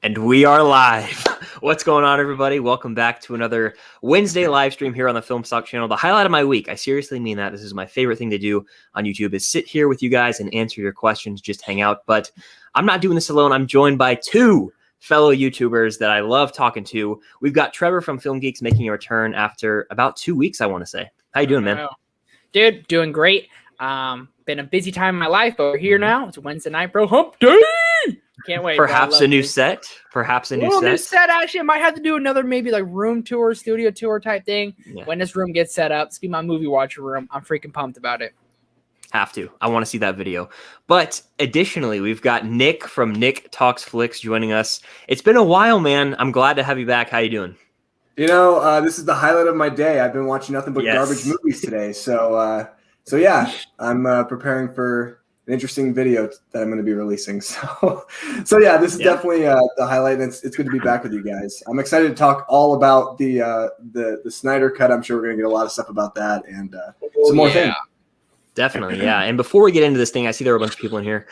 And we are live. What's going on, everybody? Welcome back to another Wednesday live stream here on the Film Stock channel. The highlight of my week. I seriously mean that. This is my favorite thing to do on YouTube is sit here with you guys and answer your questions, just hang out. But I'm not doing this alone. I'm joined by two fellow YouTubers that I love talking to. We've got Trevor from Film Geeks making a return after about 2 weeks, I want to say. How you doing, man? Dude, doing great. Been a busy time in my life, but we're here now. It's Wednesday night, bro. Hump day! Can't wait. Perhaps a new set. Perhaps a new set. Actually, I might have to do another maybe like room tour, studio tour type thing. Yeah. When this room gets set up, it's be my movie watcher room. I'm freaking pumped about it. Have to. I want to see that video. But additionally, we've got Nick from Nick Talks Flicks joining us. It's been a while, man. I'm glad to have you back. How you doing? You know, this is the highlight of my day. I've been watching nothing but garbage movies today. So yeah, I'm preparing for an interesting video that I'm going to be releasing. So yeah, this is definitely the highlight, and it's good to be back with you guys. I'm excited to talk all about the Snyder Cut. I'm sure we're going to get a lot of stuff about that and some more things. Definitely, yeah. And before we get into this thing, I see there are a bunch of people in here.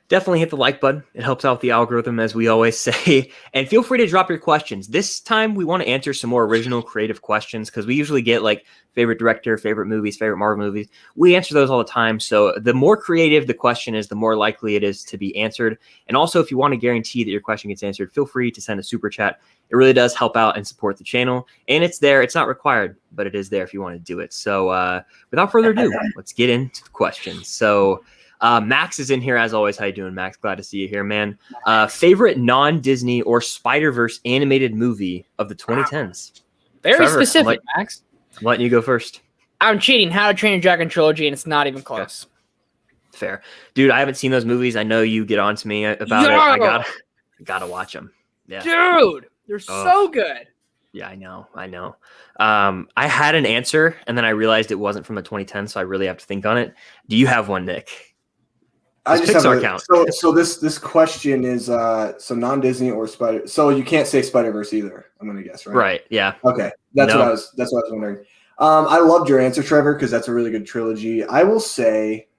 Definitely hit the like button. It helps out with the algorithm, as we always say. And feel free to drop your questions. This time, we want to answer some more original, creative questions because we usually get like favorite director, favorite movies, favorite Marvel movies. We answer those all the time. So the more creative the question is, the more likely it is to be answered. And also, if you want to guarantee that your question gets answered, feel free to send a super chat. It really does help out and support the channel. And it's there. It's not required, but it is there if you want to do it. So without further ado, let's get into the questions. So Max is in here as always. How you doing, Max? Glad to see you here, man. Favorite non-Disney or Spider-Verse animated movie of the 2010s? Very Trevor, specific, Max. I'm letting you go first. I'm cheating. How to Train Your Dragon trilogy, and it's not even close. Fair. Dude, I haven't seen those movies. I know you get on to me about it. I gotta watch them. Yeah. Dude, they're so good. Yeah, I know. I had an answer, and then I realized it wasn't from the 2010s, so I really have to think on it. Do you have one, Nick? I just Pixar count. So this question is so non-Disney or Spider. So you can't say Spider-Verse either. I'm gonna guess, right? Right. Yeah. Okay. That's what I was wondering. I loved your answer, Trevor, because that's a really good trilogy. I will say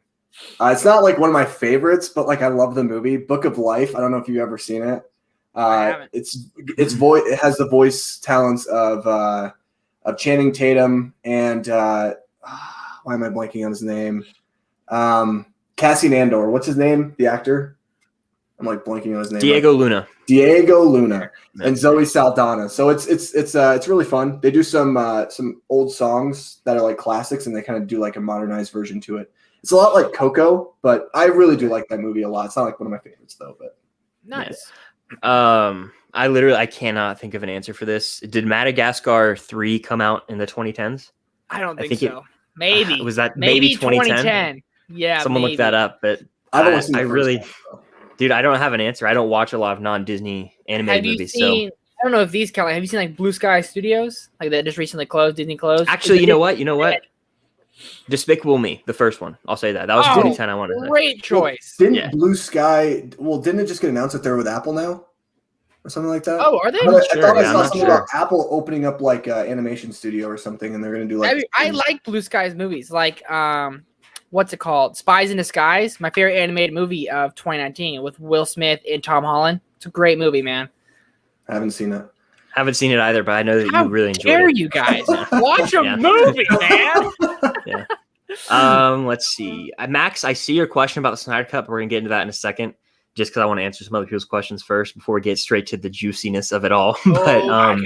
it's not like one of my favorites, but like I love the movie Book of Life. I don't know if you've ever seen it. It has the voice talents of Channing Tatum and why am I blanking on his name? Cassian Andor. What's his name? The actor? I'm like blanking on his name. Diego Luna. And Zoe Saldana. So it's really fun. They do some old songs that are like classics, and they kind of do like a modernized version to it. It's a lot like Coco, but I really do like that movie a lot. It's not like one of my favorites though, but nice. I cannot think of an answer for this. Did Madagascar 3 come out in the 2010s? I don't think so. Maybe. Was that maybe 2010? Yeah. Someone look that up, but I don't have an answer. I don't watch a lot of non-Disney animated movies. I don't know if these count. Have you seen like Blue Sky Studios? Like that just recently closed, Disney closed? Actually, you know what? Despicable Me, the first one. I'll say that. That was 2010, I wanted to say. Great choice. Didn't Blue Sky, didn't it just get announced that they're with Apple now? Or something like that? Oh, are they? I thought I saw something about Apple opening up like an animation studio or something, and they're going to do like... I like Blue Sky's movies. Like, what's it called? Spies in Disguise, my favorite animated movie of 2019 with Will Smith and Tom Holland. It's a great movie, man. I haven't seen it. Haven't seen it either, but I know that you really enjoyed it. How dare you guys? Watch a movie, man. Yeah. Let's see. Max, I see your question about the Snyder Cut, but we're going to get into that in a second, just because I want to answer some other people's questions first before we get straight to the juiciness of it all. But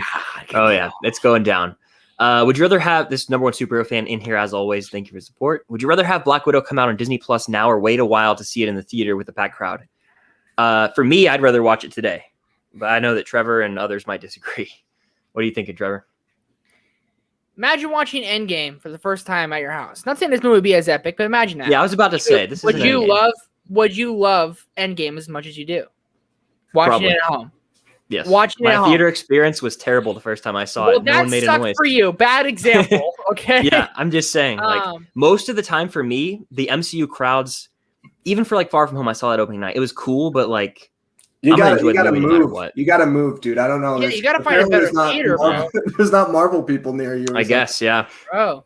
it's going down. Would you rather have this number one superhero fan in here as always? Thank you for your support. Would you rather have Black Widow come out on Disney Plus now or wait a while to see it in the theater with a packed crowd? For me, I'd rather watch it today, but I know that Trevor and others might disagree. What are you thinking, Trevor? Imagine watching Endgame for the first time at your house. Not saying this movie would be as epic, but imagine that. Yeah, I was about to say this. Would you love Endgame as much as you do? Watching it at home. Yes. Watching it at home. My theater experience was terrible the first time I saw it. No one made a noise. For you. Bad example. Okay. Yeah, I'm just saying. Like most of the time for me, the MCU crowds, even for like Far From Home, I saw that opening night. It was cool, but like you gotta move. You gotta move, dude. I don't know. Yeah, you gotta find a better theater, bro. There's not Marvel people near you. I guess, yeah. Bro.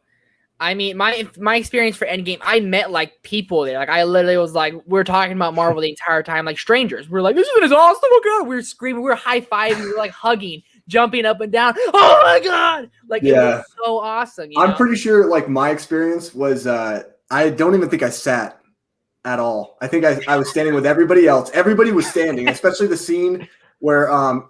I mean, my experience for Endgame, I met like people there. Like I literally was like, we were talking about Marvel the entire time, like strangers. We're like, this is awesome! Oh god, we were screaming, we were high fiving, we were like hugging, jumping up and down. Oh my god! Like it was so awesome. I'm pretty sure like my experience was I don't even think I sat at all. I think I was standing with everybody else. Everybody was standing, especially the scene where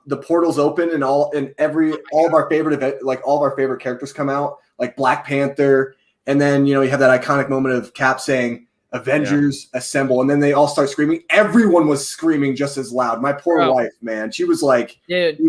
the portals open and all of our favorite characters come out, like Black Panther, and then you have that iconic moment of Cap saying Avengers assemble, and then they all start screaming. Everyone was screaming just as loud. My poor wife, man, she was like, dude,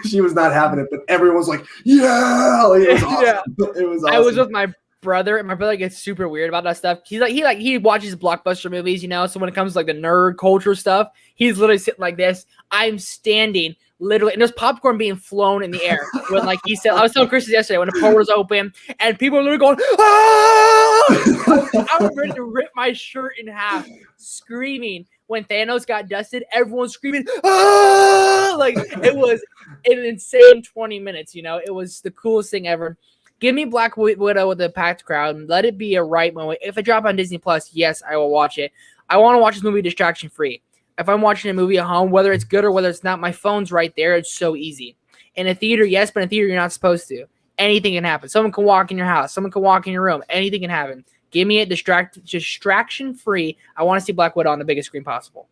she was not having it, but everyone was like, yeah, like, it was awesome. It was awesome. I was with my brother, and my brother gets super weird about that stuff. He watches blockbuster movies, so when it comes to like the nerd culture stuff, he's literally sitting like this. I'm standing literally, and there's popcorn being flown in the air when like he said, I was telling Chris yesterday when the portal was open and people are literally going, ah! I was ready to rip my shirt in half, screaming. When Thanos got dusted, everyone screaming, ah! Like it was an insane 20 minutes. It was the coolest thing ever. Give me Black Widow with a packed crowd and let it be a right moment. If it drop on Disney Plus, yes, I will watch it. I want to watch this movie distraction free. If I'm watching a movie at home, whether it's good or whether it's not, my phone's right there. It's so easy. In a theater, yes, but in a theater, you're not supposed to. Anything can happen. Someone can walk in your house. Someone can walk in your room. Anything can happen. Give me it distraction free. I want to see Black Widow on the biggest screen possible.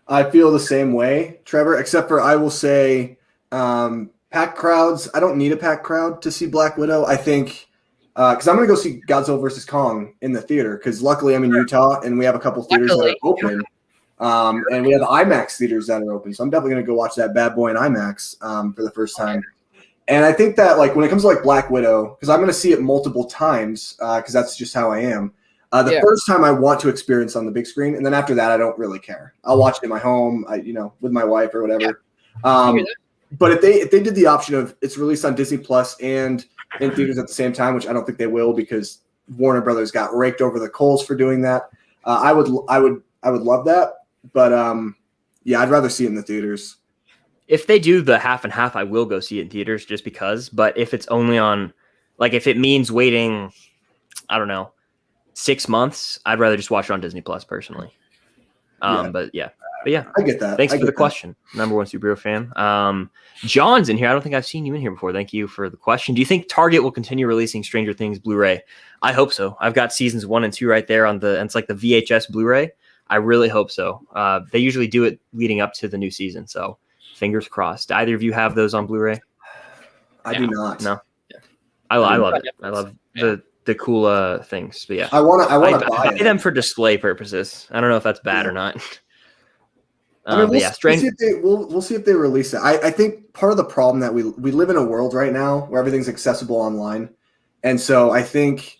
I feel the same way, Trevor, except for I will say packed crowds. I don't need a packed crowd to see Black Widow. I think because I'm going to go see Godzilla vs. Kong in the theater because luckily I'm in Utah and we have a couple theaters that are open. And we have IMAX theaters that are open. So I'm definitely going to go watch that bad boy in IMAX for the first time. And I think that like when it comes to like Black Widow, because I'm going to see it multiple times because that's just how I am. The first time I want to experience on the big screen. And then after that, I don't really care. I'll watch it in my home, with my wife or whatever. But if they did the option of it's released on Disney Plus and in theaters at the same time, which I don't think they will because Warner Brothers got raked over the coals for doing that. I would love that. But I'd rather see it in the theaters. If they do the half and half, I will go see it in theaters just because. But if it's only on, like, if it means waiting, I don't know, 6 months, I'd rather just watch it on Disney Plus personally. But yeah, I get that. Thanks for the question. Number one superhero fan. John's in here. I don't think I've seen you in here before. Thank you for the question. Do you think Target will continue releasing Stranger Things Blu-ray? I hope so. I've got seasons 1 and 2 right there and it's like the VHS Blu-ray. I really hope so. They usually do it leading up to the new season, so fingers crossed. Do either of you have those on Blu-ray? I do not. No. Yeah. I love it. I love the cool things. But yeah, I want to buy them for display purposes. I don't know if that's bad or not. We'll see if they release it. I think part of the problem that we live in a world right now where everything's accessible online, and so I think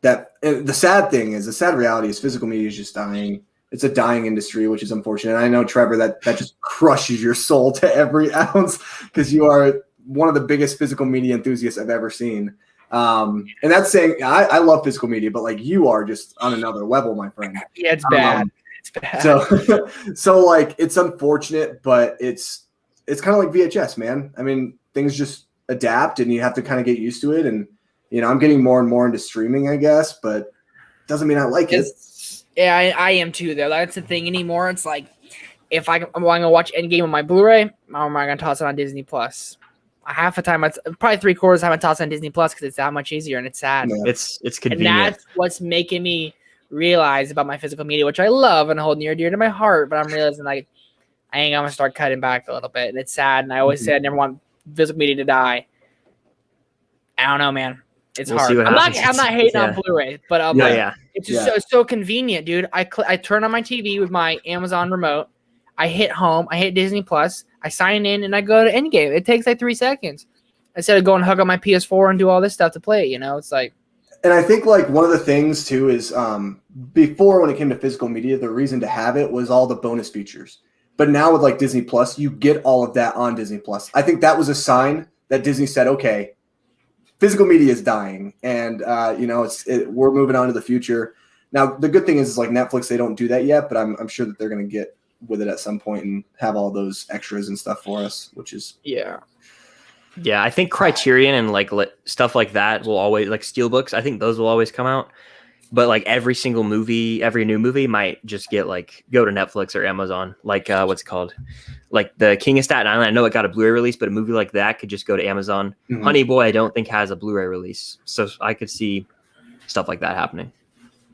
that the sad reality is physical media is just dying. It's a dying industry, which is unfortunate. And I know, Trevor, that just crushes your soul to every ounce because you are one of the biggest physical media enthusiasts I've ever seen. And that's saying I love physical media, but like you are just on another level, my friend. Yeah, it's bad. It's bad. So like it's unfortunate, but it's kind of like VHS, man. I mean, things just adapt, and you have to kind of get used to it. And I'm getting more and more into streaming, I guess, but doesn't mean I like it. Yeah, I am too, though. That's the thing anymore. It's like, if I'm going to watch Endgame on my Blu-ray, or am I going to toss it on Disney Plus? Half the time, probably 3/4 of the time I toss it on Disney Plus because it's that much easier and it's sad. Yeah. It's convenient. And that's what's making me realize about my physical media, which I love and hold near and dear to my heart, but I'm realizing like I ain't going to start cutting back a little bit. And it's sad, and I always say I never want physical media to die. I don't know, man. It's hard. I'm not hating on Blu-ray, but it's just so convenient, dude. I turn on my TV with my Amazon remote. I hit home. I hit Disney Plus. I sign in and I go to Endgame. It takes like 3 seconds instead of going hug on my PS4 and do all this stuff to play it. It's like. And I think like one of the things too is before when it came to physical media, the reason to have it was all the bonus features. But now with like Disney Plus, you get all of that on Disney Plus. I think that was a sign that Disney said, okay, physical media is dying, and we're moving on to the future. Now, the good thing is like Netflix, they don't do that yet, but I'm sure that they're going to get with it at some point and have all those extras and stuff for us, which is Yeah, I think Criterion and like stuff like that will always like Steelbooks. I think those will always come out. But like every single movie, every new movie might just get like go to Netflix or Amazon. Like what's it called? Like the King of Staten Island. I know it got a Blu-ray release, but a movie like that could just go to Amazon. Mhm. Honey Boy, I don't think has a Blu-ray release, so I could see stuff like that happening.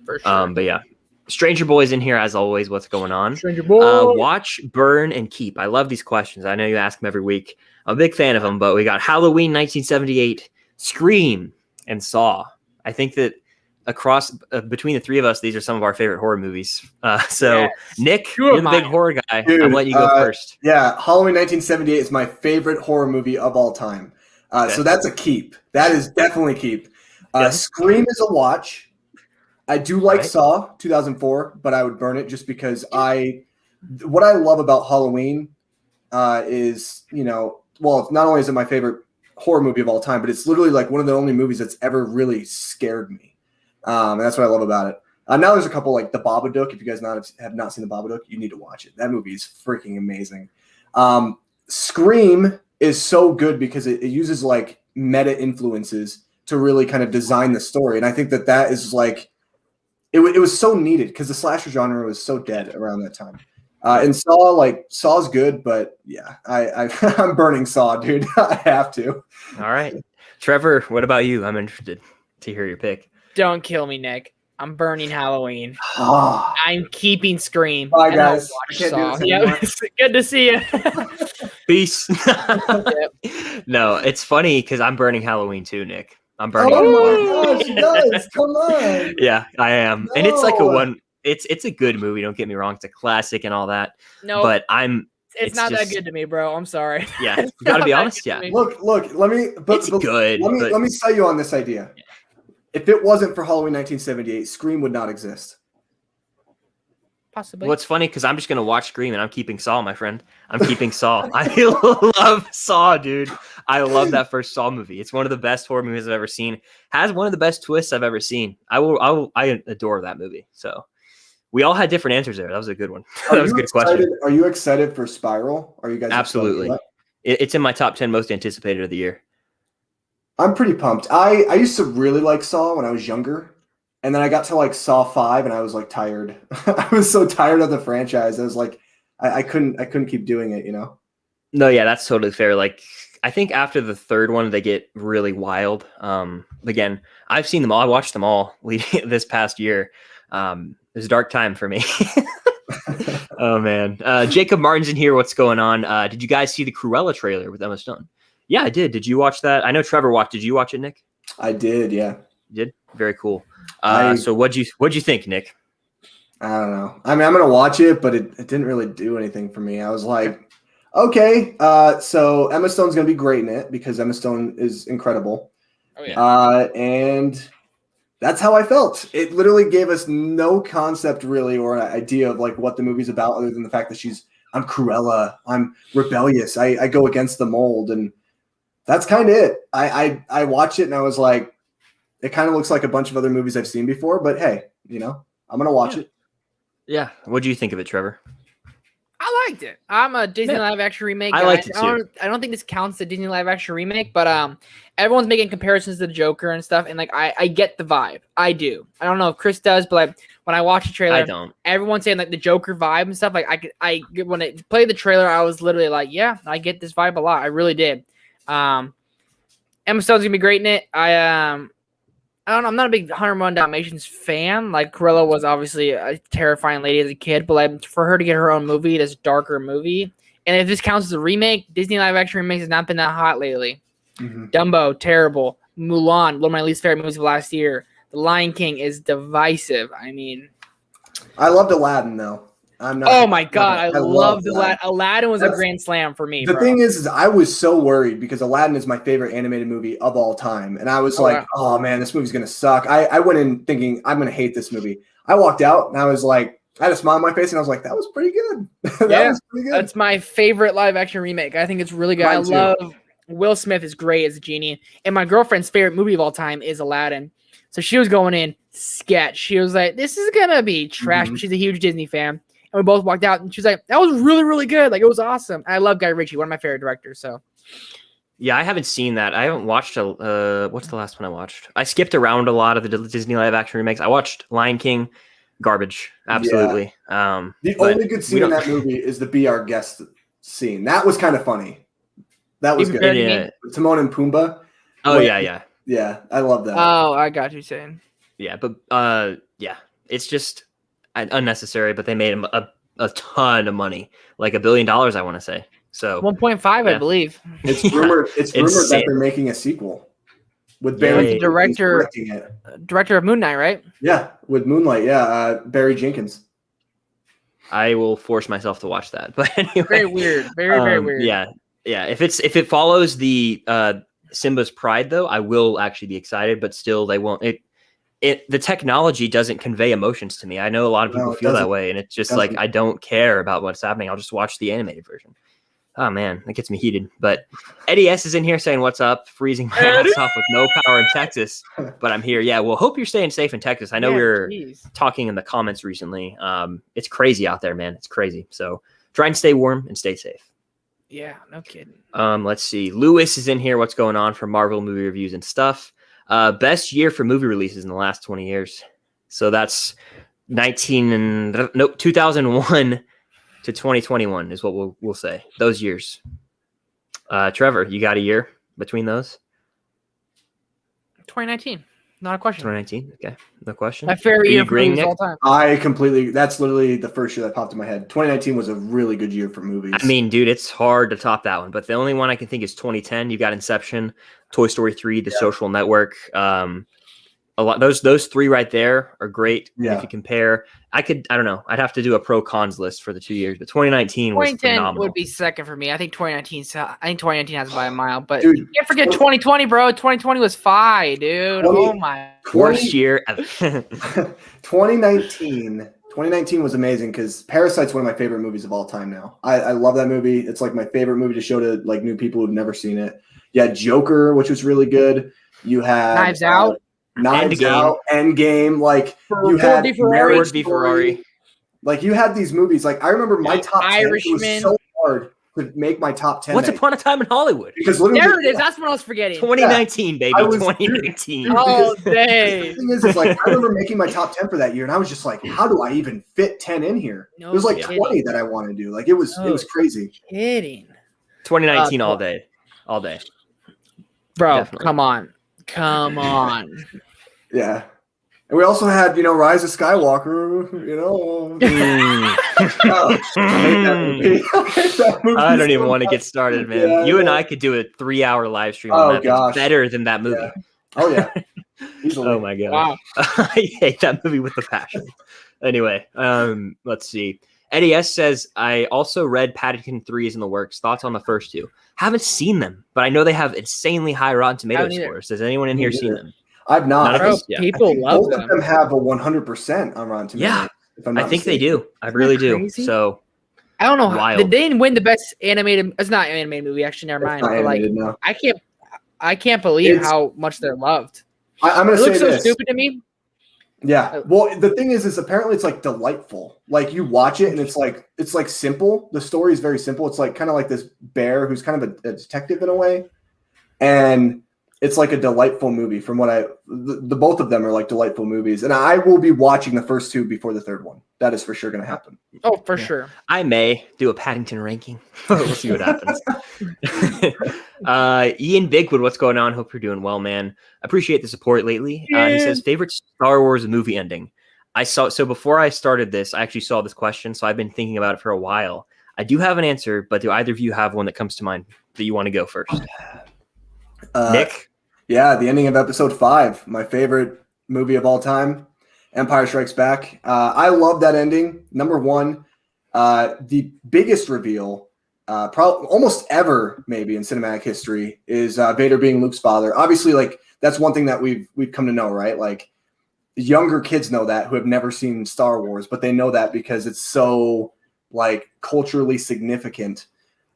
For sure. But yeah, Stranger Boy's in here as always. What's going on? Stranger Boy. Watch, burn, and keep. I love these questions. I know you ask them every week. I'm a big fan of them, but we got Halloween 1978, Scream, and Saw. I think that across between the three of us, these are some of our favorite horror movies. So, Yes. Nick, Two of you're the big mine. horror guy. Dude, I'm letting you go first. Yeah, Halloween 1978 is my favorite horror movie of all time. Okay. So that's a keep. That is definitely a keep. Yeah. Scream is a watch. I do like Right. Saw 2004, but I would burn it just because what I love about Halloween is, well, not only is it my favorite horror movie of all time, but it's literally like one of the only movies that's ever really scared me. And that's what I love about it. Now there's a couple like The Babadook. If you guys have not seen The Babadook, you need to watch it. That movie is freaking amazing. Scream is so good because it uses like meta influences to really kind of design the story. And I think that is like, it was so needed because the slasher genre was so dead around that time. And Saw's good, but yeah, I'm burning Saw, dude. I have to. All right. Trevor, what about you? I'm interested to hear your pick. Don't kill me, Nick. I'm burning Halloween. Ah. I'm keeping Scream. Bye, and I'll guys. watch I can't do Saw. this anymore. Yep. It's good to see you. Peace. No, it's funny because I'm burning Halloween too, Nick. I'm burning. Oh it my as well. gosh, you guys, come on. Yeah, I am, and it's like a No. one. It's a good movie. Don't get me wrong; it's a classic and all that. No, But it's not just- that good to me, bro. I'm sorry. Yeah, It's you gotta not be that honest. good to Yeah, me. Look, let me. it's good. but Let me sell you on this idea. If it wasn't for Halloween 1978, Scream would not exist. Possibly. well, it's funny because I'm just gonna watch Scream and I'm keeping Saw, my friend. I'm keeping Saw. I love Saw, dude. I love that first Saw movie. It's one of the best horror movies I've ever seen. Has one of the best twists I've ever seen. I adore that movie. So we all had different answers there. That was a good one. That was a good question. Are you excited for Spiral? Are you guys excited for Absolutely. that? It's in my top 10 most anticipated of the year. I'm pretty pumped. I used to really like Saw when I was younger, and then I got to like Saw 5, and I was like tired. I was so tired of the franchise. I was like, I couldn't keep doing it. No, yeah, that's totally fair. Like, I think after the third one, they get really wild. Again, I've seen them all. I watched them all this past year. It was a dark time for me. Oh man, Jacob Martin's in here. What's going on? Did you guys see the Cruella trailer with Emma Stone? Yeah, I did. Did you watch that? I know Trevor watched. Did you watch it, Nick? I did. Yeah. You did? Very cool. I- So what'd you think, Nick? I don't know. I mean, I'm gonna watch it, but it didn't really do anything for me. I was like, okay, so Emma Stone's gonna be great in it because Emma Stone is incredible. Oh yeah. And that's how I felt. It literally gave us no concept really or an idea of like what the movie's about other than the fact that I'm Cruella, I'm rebellious, I go against the mold, and that's kind of it. I watched it and I was like, it kind of looks like a bunch of other movies I've seen before, but hey, I'm gonna watch it. Yeah. What do you think of it, Trevor? I liked it. I'm a Disney Yeah. live action remake. I guy. liked it too. I don't think this counts as a Disney live action remake, but everyone's making comparisons to the Joker and stuff, and like I get the vibe. I do. I don't know if Chris does, but like when I watch the trailer, I don't. everyone's saying like the Joker vibe and stuff. Like when it played the trailer, I was literally like, yeah, I get this vibe a lot. I really did. Emma Stone's gonna be great in it. I don't know. I'm not a big 101 Dalmatians fan. Like Cruella was obviously a terrifying lady as a kid, but like for her to get her own movie, this darker movie, and if this counts as a remake, Disney live action remakes has not been that hot lately. Mm-hmm. Dumbo, terrible. Mulan, one of my least favorite movies of last year. The Lion King is divisive. I mean, I loved Aladdin though. I'm not. oh my god, I love loved Aladdin. Aladdin was a grand slam for me. The bro. thing is I was so worried because Aladdin is my favorite animated movie of all time. And I was oh man, this movie's going to suck. I went in thinking I'm going to hate this movie. I walked out and I was like, I had a smile on my face and I was like, that was pretty good. That was pretty good. That's my favorite live action remake. I think it's really good. Mine too. I love Will Smith is great as a genie. And my girlfriend's favorite movie of all time is Aladdin. So she was going in sketch. She was like, this is going to be trash. Mhm. She's a huge Disney fan. And we both walked out and she was like, that was really, really good. Like, it was awesome. And I love Guy Ritchie, one of my favorite directors. So Yeah, I haven't seen that. I haven't watched what's the last one I watched? I skipped around a lot of the Disney live action remakes. I watched Lion King, garbage, absolutely. The only good scene in that movie is the Be Our Guest scene. That was kind of funny. That was good. Timon and Pumbaa. Oh yeah. Yeah, I love that. Oh, I got you saying. Yeah, but yeah, it's just unnecessary. But they made him a ton of money, like $1 billion, I want to say. So 1.5, I believe. It's rumored. It's rumored that they're making a sequel with Barry. The director of Moon Knight, right? Yeah, with Moonlight. Yeah, Barry Jenkins. I will force myself to watch that. But anyway, very weird. Very weird. Yeah. If it follows the Simba's Pride, though, I will actually be excited. But still, they won't. The technology doesn't convey emotions to me. I know a lot of people feel that way, and it's just like I don't care about what's happening. I'll just watch the animated version. Oh man, that gets me heated. But Eddie S is in here saying, "What's up?" Freezing my ass off with no power in Texas, but I'm here. Yeah, well, hope you're staying safe in Texas. I know we were talking in the comments recently. It's crazy out there, man. It's crazy. So try and stay warm and stay safe. Yeah, no kidding. Let's see. Lewis is in here. What's going on for Marvel movie reviews and stuff? Best year for movie releases in the last 20 years. So that's 2001 to 2021 is what we'll say. Those years. Trevor, you got a year between those? 2019. Not a question. 2019. Okay. No question. My favorite year for movies all time. That's literally the first year that popped in my head. 2019 was a really good year for movies. I mean, dude, it's hard to top that one, but the only one I can think is 2010. You got Inception, Toy Story 3, The Social Network. A lot those three right there are great. Yeah. If you compare, I don't know. I'd have to do a pro cons list for the 2 years, but 2019 was phenomenal. Would be second for me. I think 2019 has by a mile, but dude, you can't forget 2020, bro. 2020 was fire, dude. Oh my. Worst year ever. 2019 was amazing because Parasite's one of my favorite movies of all time now. I love that movie. It's like my favorite movie to show to like new people who've never seen it. You had Joker, which was really good. You had Knives Out. Endgame, like you had Ford v Ferrari. Like you had these movies. Like I remember my top 10 was so hard to make my top 10. Once Upon a Time in Hollywood. Because there it is. That's what I was forgetting. 2019, baby. 2019. Oh, dang. The thing is like I remember making my top 10 for that year, and I was just like, how do I even fit 10 in here? No it was like kidding. 20 that I want to do. Like it was crazy. Kidding. 2019 all day. Bro, Definitely. Come on. Yeah. And we also had, Rise of Skywalker, I don't even want to get started, man. Yeah, you and I could do a 3-hour live stream on that. Gosh. It's better than that movie. Yeah. Oh, yeah. Oh, my God. Wow. I hate that movie with a passion. Anyway, let's see. Eddie S says, I also read Paddington 3 is in the works. Thoughts on the first two? Haven't seen them, but I know they have insanely high Rotten Tomato scores. Has anyone in here seen them? I've not. People love both of them have a 100% on Rotten Tomatoes. Yeah, I think they do. I really do. Crazy? So I don't know. Wild. They didn't win the best animated. It's not an animated movie. Actually, never mind. But like, no. I can't believe how much they're loved. I'm going to say looks so this. stupid to me. Yeah. Well, the thing is apparently it's like delightful. Like you watch it and it's like simple. The story is very simple. It's like kind of like this bear who's kind of a detective in a way, and it's like a delightful movie. From what the both of them are like delightful movies, and I will be watching the first two before the third one. That is for sure going to happen. Oh, for sure. I may do a Paddington ranking. We'll see what happens. Ian Bigwood, what's going on? Hope you're doing well, man. Appreciate the support lately. He says favorite Star Wars movie ending. So before I started this, I actually saw this question, so I've been thinking about it for a while. I do have an answer, but do either of you have one that comes to mind that you want to go first? Nick? Yeah, the ending of episode 5, my favorite movie of all time, Empire Strikes Back. I love that ending. Number one, the biggest reveal, almost ever maybe in cinematic history, is Vader being Luke's father. Obviously, like that's one thing that we've come to know, right? Like younger kids know that who have never seen Star Wars, but they know that because it's so like culturally significant.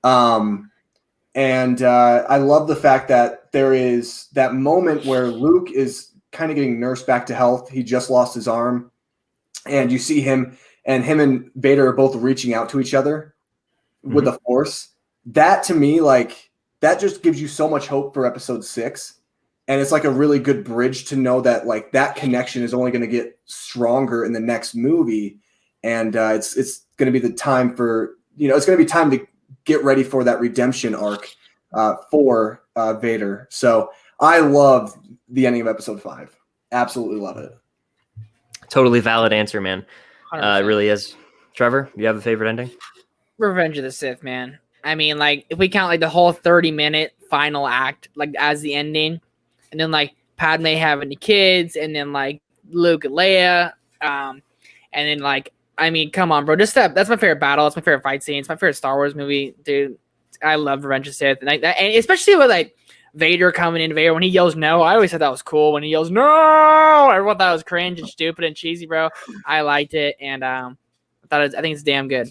And I love the fact that there is that moment where Luke is kind of getting nursed back to health. He just lost his arm, and you see him and Vader are both reaching out to each other with the Force. That to me, like that just gives you so much hope for episode 6. And it's like a really good bridge to know that like that connection is only going to get stronger in the next movie. And it's going to be the time for, it's going to be time to get ready for that redemption arc for Vader. So I love the ending of episode 5. Absolutely love it. Totally valid answer, man. It 100%. really is. Trevor, you have a favorite ending? Revenge of the Sith, man. I mean, like, if we count like the whole 30-minute final act, like as the ending, and then like Padme having the kids, and then like Luke and Leia, and then like, I mean, come on, bro. Just that's my favorite battle. That's my favorite fight scene. It's my favorite Star Wars movie, dude. I love Revenge of the Sith, and and especially with like Vader coming in. Vader when he yells no, I always thought that was cool. When he yells no, everyone thought it was cringe and stupid and cheesy, bro. I liked it, and I think it's damn good.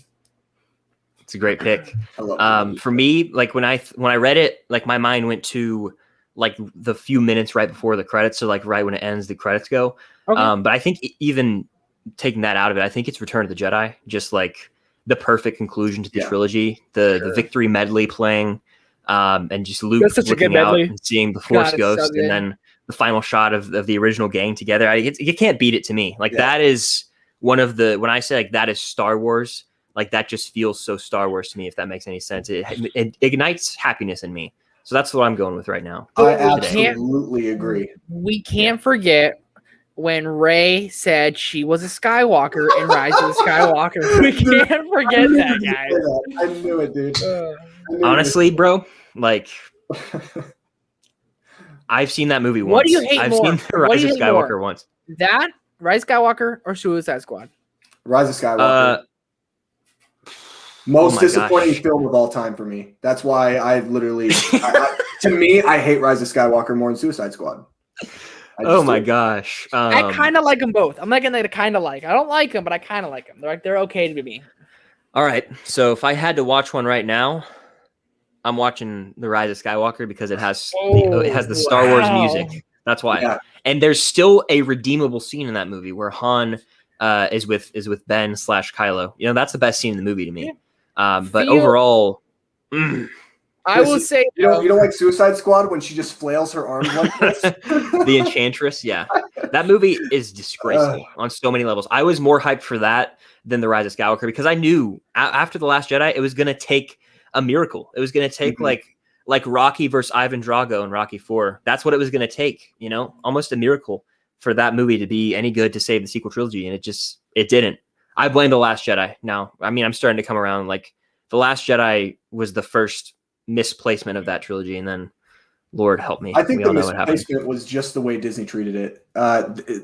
It's a great pick. I love it. For me, like when I read it, like my mind went to like the few minutes right before the credits, so like right when it ends, the credits go. Okay. But I think even taking that out of it, I think it's Return of the Jedi, just like the perfect conclusion to the trilogy, the victory medley playing, and just Luke looking out and seeing the Force Ghost, and then the final shot of the original gang together. You can't beat it to me. Like that is one of the, when I say like that is Star Wars, like that just feels so Star Wars to me, if that makes any sense. It ignites happiness in me. So that's what I'm going with right now. I absolutely agree. We can't forget when Rey said she was a Skywalker in Rise of the Skywalker. We can't forget that, guys. I knew it, dude. Honestly, bro, like I've seen that movie once. What do you hate I've more? seen the Rise of Skywalker once. That Rise of Skywalker or Suicide Squad? Rise of Skywalker. Most disappointing film of all time for me. That's why I literally, to me, I hate Rise of Skywalker more than Suicide Squad. Oh my gosh. I kind of like them both. I'm not going to kind of like. I don't like them, but I kind of like them. They're okay to me. All right. So if I had to watch one right now, I'm watching The Rise of Skywalker because it has the Star Wars music. That's why. Yeah. And there's still a redeemable scene in that movie where Han is with Ben / Kylo. You know, that's the best scene in the movie to me. But overall, I will say you don't like Suicide Squad when she just flails her arms like this. The Enchantress, yeah, that movie is disgraceful on so many levels. I was more hyped for that than The Rise of Skywalker because I knew after The Last Jedi it was going to take a miracle. It was going to take like Rocky versus Ivan Drago in Rocky 4. That's what it was going to take. You know, almost a miracle for that movie to be any good to save the sequel trilogy, and it didn't. I blame The Last Jedi now. I mean, I'm starting to come around. Like, The Last Jedi was the first misplacement of that trilogy, and then, Lord help me. I think the misplacement was just the way Disney treated it.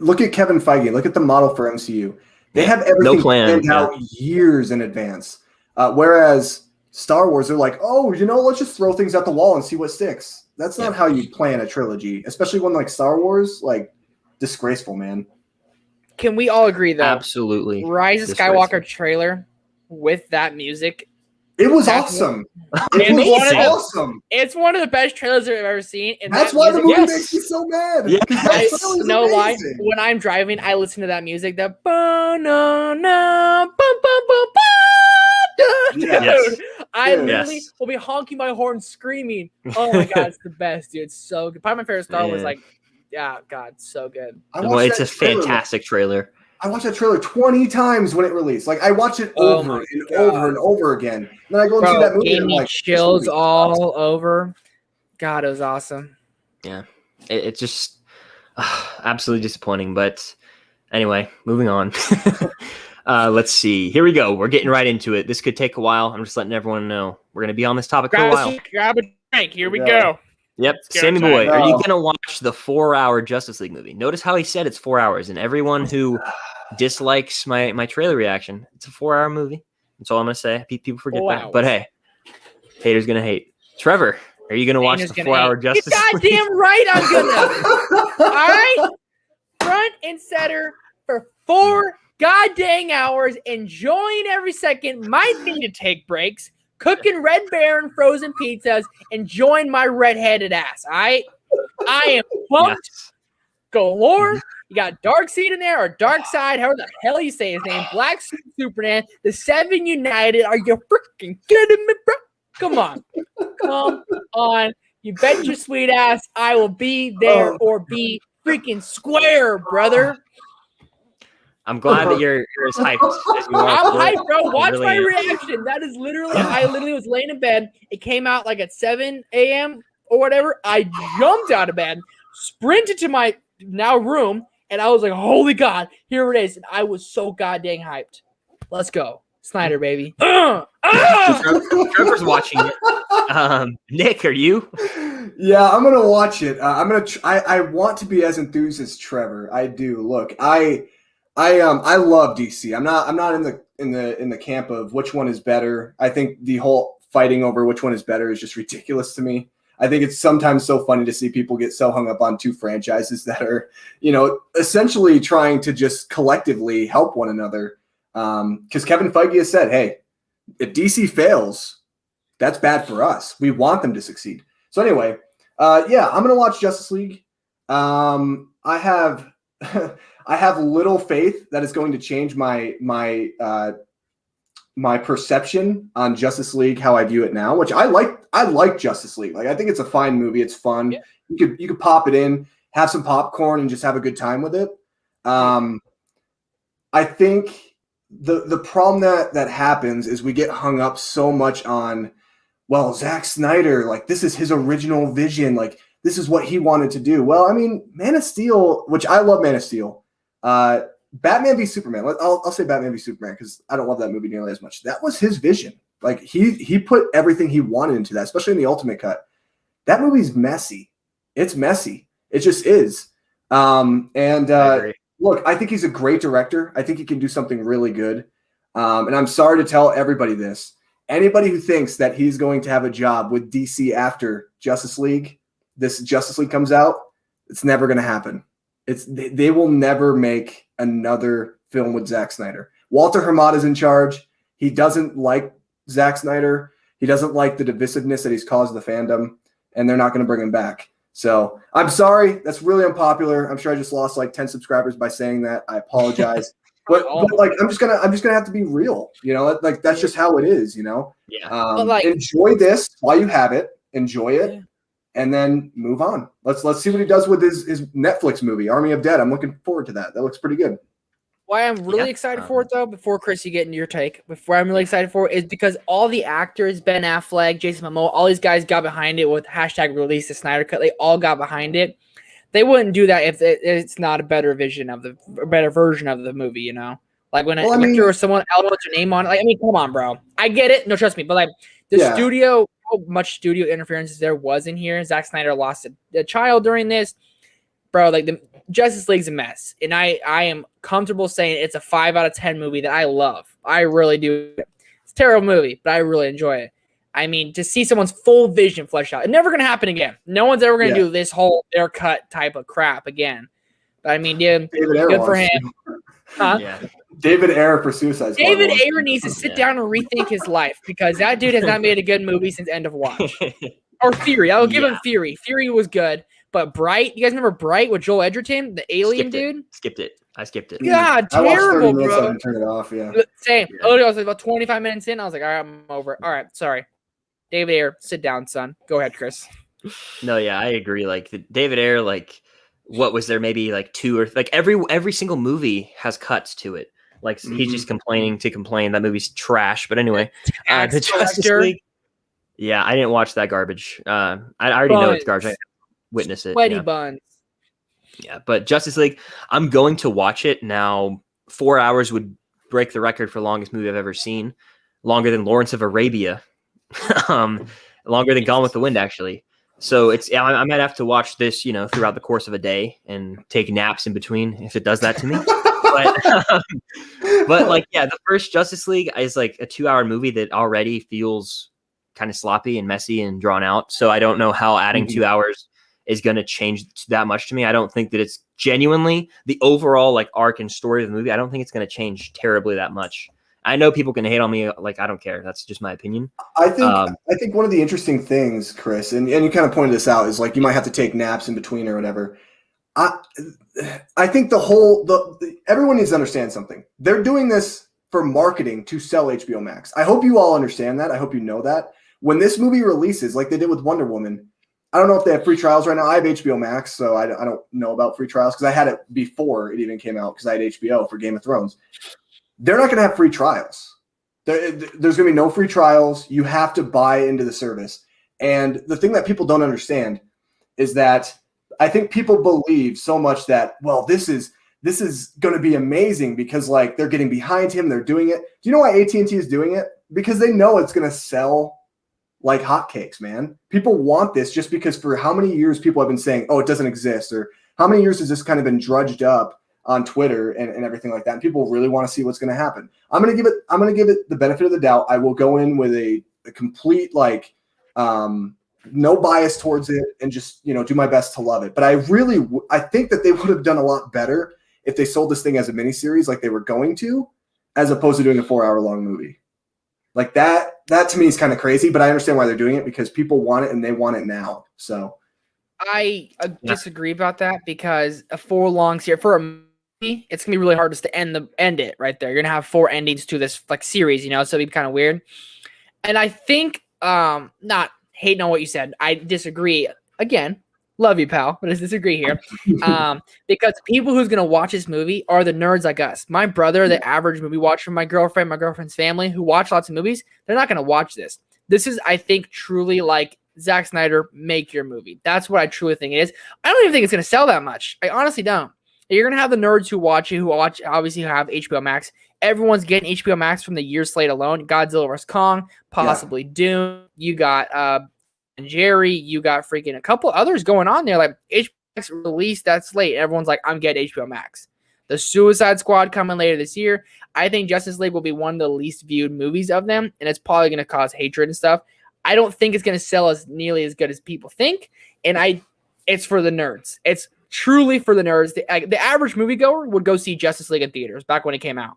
Look at Kevin Feige. Look at the model for MCU. They have everything planned out years in advance. Whereas Star Wars, they're like, let's just throw things at the wall and see what sticks. That's not how you plan a trilogy, especially one like Star Wars. Like, disgraceful, man. Can we all agree, though? Absolutely. Rise of Skywalker trailer with that music. It was awesome. Awesome. It's one of the best trailers I've ever seen. And that's why the movie makes me so mad. Yeah. No lie. When I'm driving, I listen to that music. That dude, I literally will be honking my horn, screaming. Oh my god, it's the best, dude. It's so good. Probably my favorite Star Wars. Like, yeah, God, so good. Well, it's a fantastic trailer. I watched that trailer 20 times when it released. Like, I watch it over and over again. And then I go and see that movie. Gave me chills all over. God, it was awesome. Yeah, it's just absolutely disappointing. But anyway, moving on. Let's see. Here we go. We're getting right into it. This could take a while. I'm just letting everyone know we're going to be on this topic for a while. Grab a drink. Here we go. Yep. Sammy boy, are you going to watch the 4-hour Justice League movie? Notice how he said it's 4 hours, and everyone who dislikes my trailer reaction, it's a 4-hour movie. That's all I'm going to say. People forget that. But hey, haters going to hate. Trevor, are you going to watch the 4-hour Justice League? You're goddamn right I'm going to. All right? Front and center for 4 goddamn hours, enjoying every second, might need to take breaks, cooking Red Baron frozen pizzas, enjoying my red-headed ass. I am pumped galore. You got Darkseid in there, or Darkseid, however the hell you say his name. Black Suit Superman, the 7 United. Are you freaking kidding me, bro? Come on. Come on. You bet your sweet ass I will be there or be freaking square, brother. I'm glad that you're as hyped as you are. I'm hyped, bro. I Watch really my am. reaction. That is literally, I literally was laying in bed. It came out like at 7 a.m. or whatever. I jumped out of bed, sprinted to my now room, and I was like, holy God, here it is. And I was so goddamn hyped. Let's go. Snyder, baby. Trevor's watching it. Nick, are you? Yeah, I'm gonna watch it. I want to be as enthused as Trevor. I do. Look, I love DC. I'm not in the camp of which one is better. I think the whole fighting over which one is better is just ridiculous to me. I think it's sometimes so funny to see people get so hung up on two franchises that are, essentially trying to just collectively help one another. Because Kevin Feige has said, hey, if DC fails, that's bad for us. We want them to succeed. So anyway, I'm going to watch Justice League. I have little faith that it's going to change my perception on Justice League, how I view it now, which I like Justice League. Like, I think it's a fine movie. It's fun. Yeah. You could pop it in, have some popcorn, and just have a good time with it. I think the problem that happens is we get hung up so much on, well, Zack Snyder, like, this is his original vision. Like, this is what he wanted to do. Well, I mean, Man of Steel, which I love Man of Steel, Batman v Superman. I'll say Batman v Superman because I don't love that movie nearly as much. That was his vision. Like, he put everything he wanted into that, especially in the Ultimate Cut. That movie's messy. It's messy. It just is. Look, I think he's a great director. I think he can do something really good. And I'm sorry to tell everybody this. Anybody who thinks that he's going to have a job with DC after Justice League comes out, it's never going to happen. They will never make another film with Zack Snyder. Walter Hamada's in charge. He doesn't like Zack Snyder. He doesn't like the divisiveness that he's caused the fandom, and they're not going to bring him back. So I'm sorry. That's really unpopular. I'm sure I just lost like 10 subscribers by saying that. I apologize. but like, I'm just gonna have to be real. Like, that's just how it is. Yeah. Enjoy this while you have it. Enjoy it. Yeah. And then move on. Let's see what he does with his Netflix movie, Army of Dead. I'm looking forward to that. That looks pretty good. Why I'm really excited for it, though, before Chris, you get into your take, before I'm really excited for it, is because all the actors, Ben Affleck, Jason Momoa, all these guys got behind it with hashtag release the Snyder Cut. They all got behind it. They wouldn't do that if it's not a better version of the movie, Like when actor or someone else puts your name on it. Like, I mean, come on, bro. I get it. No, trust me. But like studio, how much studio interference there was in here. Zack Snyder lost a child during this. Bro, like, the Justice League's a mess. And I am comfortable saying it's a 5 out of 10 movie that I love. I really do. It's a terrible movie, but I really enjoy it. I mean, to see someone's full vision fleshed out. It's never going to happen again. No one's ever going to do this whole haircut type of crap again. But I mean, dude, good for him. Huh? Yeah. David Ayer for Suicide Squad. David Ayer needs to sit down and rethink his life because that dude has not made a good movie since End of Watch. Or Fury. I'll give him Fury. Fury was good. But Bright, you guys remember Bright with Joel Edgerton, the alien dude? Skipped it. I skipped it. God, terrible, bro. I turn it off, yeah. Same. Yeah. I was like about 25 minutes in. I was like, all right, I'm over. All right, sorry. David Ayer, sit down, son. Go ahead, Chris. No, yeah, I agree. Like, David Ayer, like, what was there? Maybe like 2 or like every single movie has cuts to it. Like, he's just complaining to complain. That movie's trash. But anyway, the Justice League. Yeah, I didn't watch that garbage. I already know it's garbage. I witness it. Sweaty buns. Yeah, but Justice League, I'm going to watch it now. 4 hours would break the record for longest movie I've ever seen. Longer than Lawrence of Arabia. Longer than Gone with the Wind, actually. So I might have to watch this, throughout the course of a day and take naps in between if it does that to me. but like, yeah, the first Justice League is like a 2-hour movie that already feels kind of sloppy and messy and drawn out. So I don't know how adding 2 hours is going to change that much to me. I don't think that it's genuinely the overall like arc and story of the movie. I don't think it's going to change terribly that much. I know people can hate on me. Like, I don't care. That's just my opinion. I think one of the interesting things, Chris, and you kind of pointed this out, is like you might have to take naps in between or whatever. I think everyone needs to understand something. They're doing this for marketing to sell HBO Max. I hope you all understand that. I hope you know that. when this movie releases, like they did with Wonder Woman, I don't know if they have free trials right now. I have HBO Max, so I don't know about free trials because I had it before it even came out because I had HBO for Game of Thrones. They're not going to have free trials. There's going to be no free trials. You have to buy into the service. And the thing that people don't understand is that I think people believe so much that, well, this is going to be amazing because like they're getting behind him, they're doing it. Do you know why AT&T is doing it? Because they know it's going to sell like hotcakes, man. People want this just because for how many years people have been saying, oh, it doesn't exist, or how many years has this kind of been drudged up on Twitter and everything like that. And people really want to see what's going to happen. I'm going to give it the benefit of the doubt. I will go in with a complete like no bias towards it and just, do my best to love it. But I think that they would have done a lot better if they sold this thing as a miniseries like they were going to, as opposed to doing a 4-hour long movie. Like that to me is kind of crazy, but I understand why they're doing it because people want it and they want it now. So I disagree about that because a 4 long series for a movie, it's gonna be really hard just to end it right there. You're gonna have 4 endings to this like series, so it'd be kind of weird. And I think not hating on what you said, I disagree. Again, love you, pal, but I disagree here. Because people who's gonna watch this movie are the nerds like us. My brother, the average movie watcher, my girlfriend's family, who watch lots of movies, they're not gonna watch this. This is, I think, truly like Zack Snyder, make your movie. That's what I truly think it is. I don't even think it's gonna sell that much. I honestly don't. You're gonna have the nerds who watch it, who obviously have HBO Max. Everyone's getting HBO Max from the year slate alone. Godzilla vs. Kong, possibly Dune. You got and Jerry, you got freaking a couple others going on there. Like HBO Max released that slate. Everyone's like, I'm getting HBO Max. The Suicide Squad coming later this year. I think Justice League will be one of the least viewed movies of them, and it's probably going to cause hatred and stuff. I don't think it's going to sell as nearly as good as people think, and it's for the nerds. It's truly for the nerds. The average moviegoer would go see Justice League in theaters back when it came out.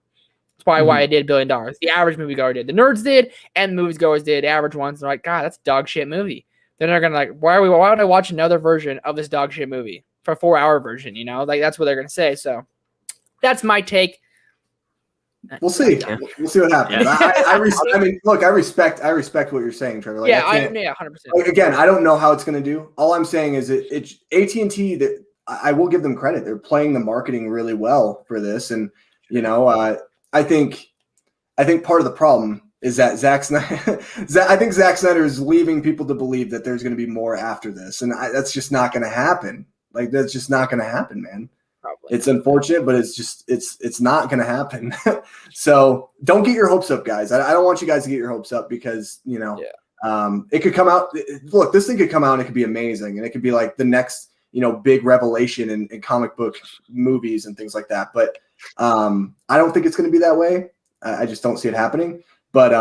That's probably why it did $1 billion. The average moviegoer did. The nerds did, and the moviegoers did. Average ones are like, God, that's a dog shit movie. They're not gonna like, why would I watch another version of this dog shit movie for a 4-hour version? Like that's what they're gonna say. So that's my take. We'll see. We'll see what happens. Yeah. I respect what you're saying, Trevor. Like, 100%. Again, I don't know how it's gonna do. All I'm saying is it's AT&T. That I will give them credit. They're playing the marketing really well for this, and I think part of the problem is that Zack Snyder is leaving people to believe that there's going to be more after this, and that's just not going to happen. Like that's just not going to happen, man. Probably. It's unfortunate, but it's not going to happen. So don't get your hopes up, guys. I don't want you guys to get your hopes up because it could come out. Look, this thing could come out and it could be amazing, and it could be like the next big revelation in comic book movies and things like that. But I don't think it's going to be that way. I just don't see it happening. But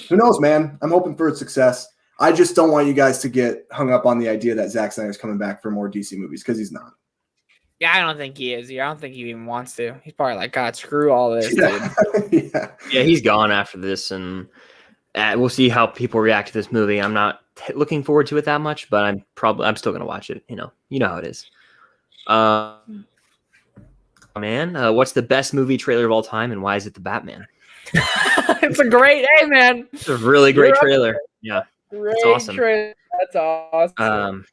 who knows, man? I'm hoping for its success. I just don't want you guys to get hung up on the idea that Zack Snyder's coming back for more DC movies because he's not. Yeah, I don't think he is. I don't think he even wants to. He's probably like, God, screw all this, dude. Yeah, he's gone after this, and we'll see how people react to this movie. I'm not looking forward to it that much, but I'm still gonna watch it. You know how it is. Man, what's the best movie trailer of all time, and why is it the Batman? It's a great, hey man. It's a really great trailer. Yeah, great awesome. Trailer. That's awesome.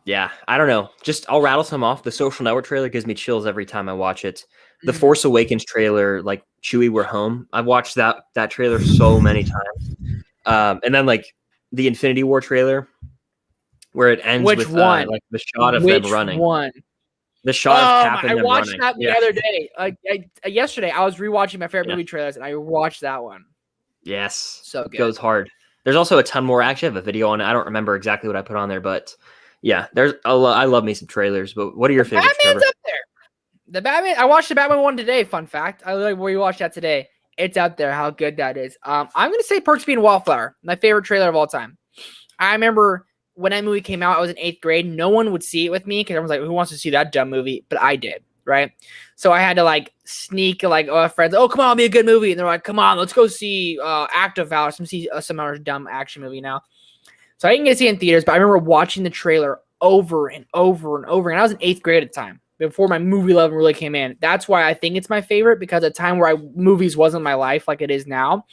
Yeah, I don't know. I'll rattle some off. The Social Network trailer gives me chills every time I watch it. The Force Awakens trailer, like Chewie, we're home. I've watched that trailer so many times. And then like the Infinity War trailer, where it ends with like the shot of them running. Which one? The shot of Cap and them running. I watched that the other day. Yesterday, I was rewatching my favorite movie trailers, and I watched that one. Yes. So good. It goes hard. There's also a ton more action. I have a video on it. I don't remember exactly what I put on there, but yeah, I love me some trailers. But what are your favorites, Batman's Trevor? up there. The Batman. I watched the Batman one today. Fun fact. I like where you watched that today. It's out there. How good that is. I'm gonna say Perks Being Wallflower. My favorite trailer of all time. I remember when that movie came out, I was in 8th grade. No one would see it with me because everyone's like, "Who wants to see that dumb movie?" But I did, right? So I had to like sneak, like, friends. Oh, come on, be a good movie. And they're like, "Come on, let's go see Act of Valor." Some other dumb action movie now. So I didn't get to see it in theaters, but I remember watching the trailer over and over and over. And I was in 8th grade at the time, before my movie love really came in. That's why I think it's my favorite, because at a time where movies wasn't my life like it is now,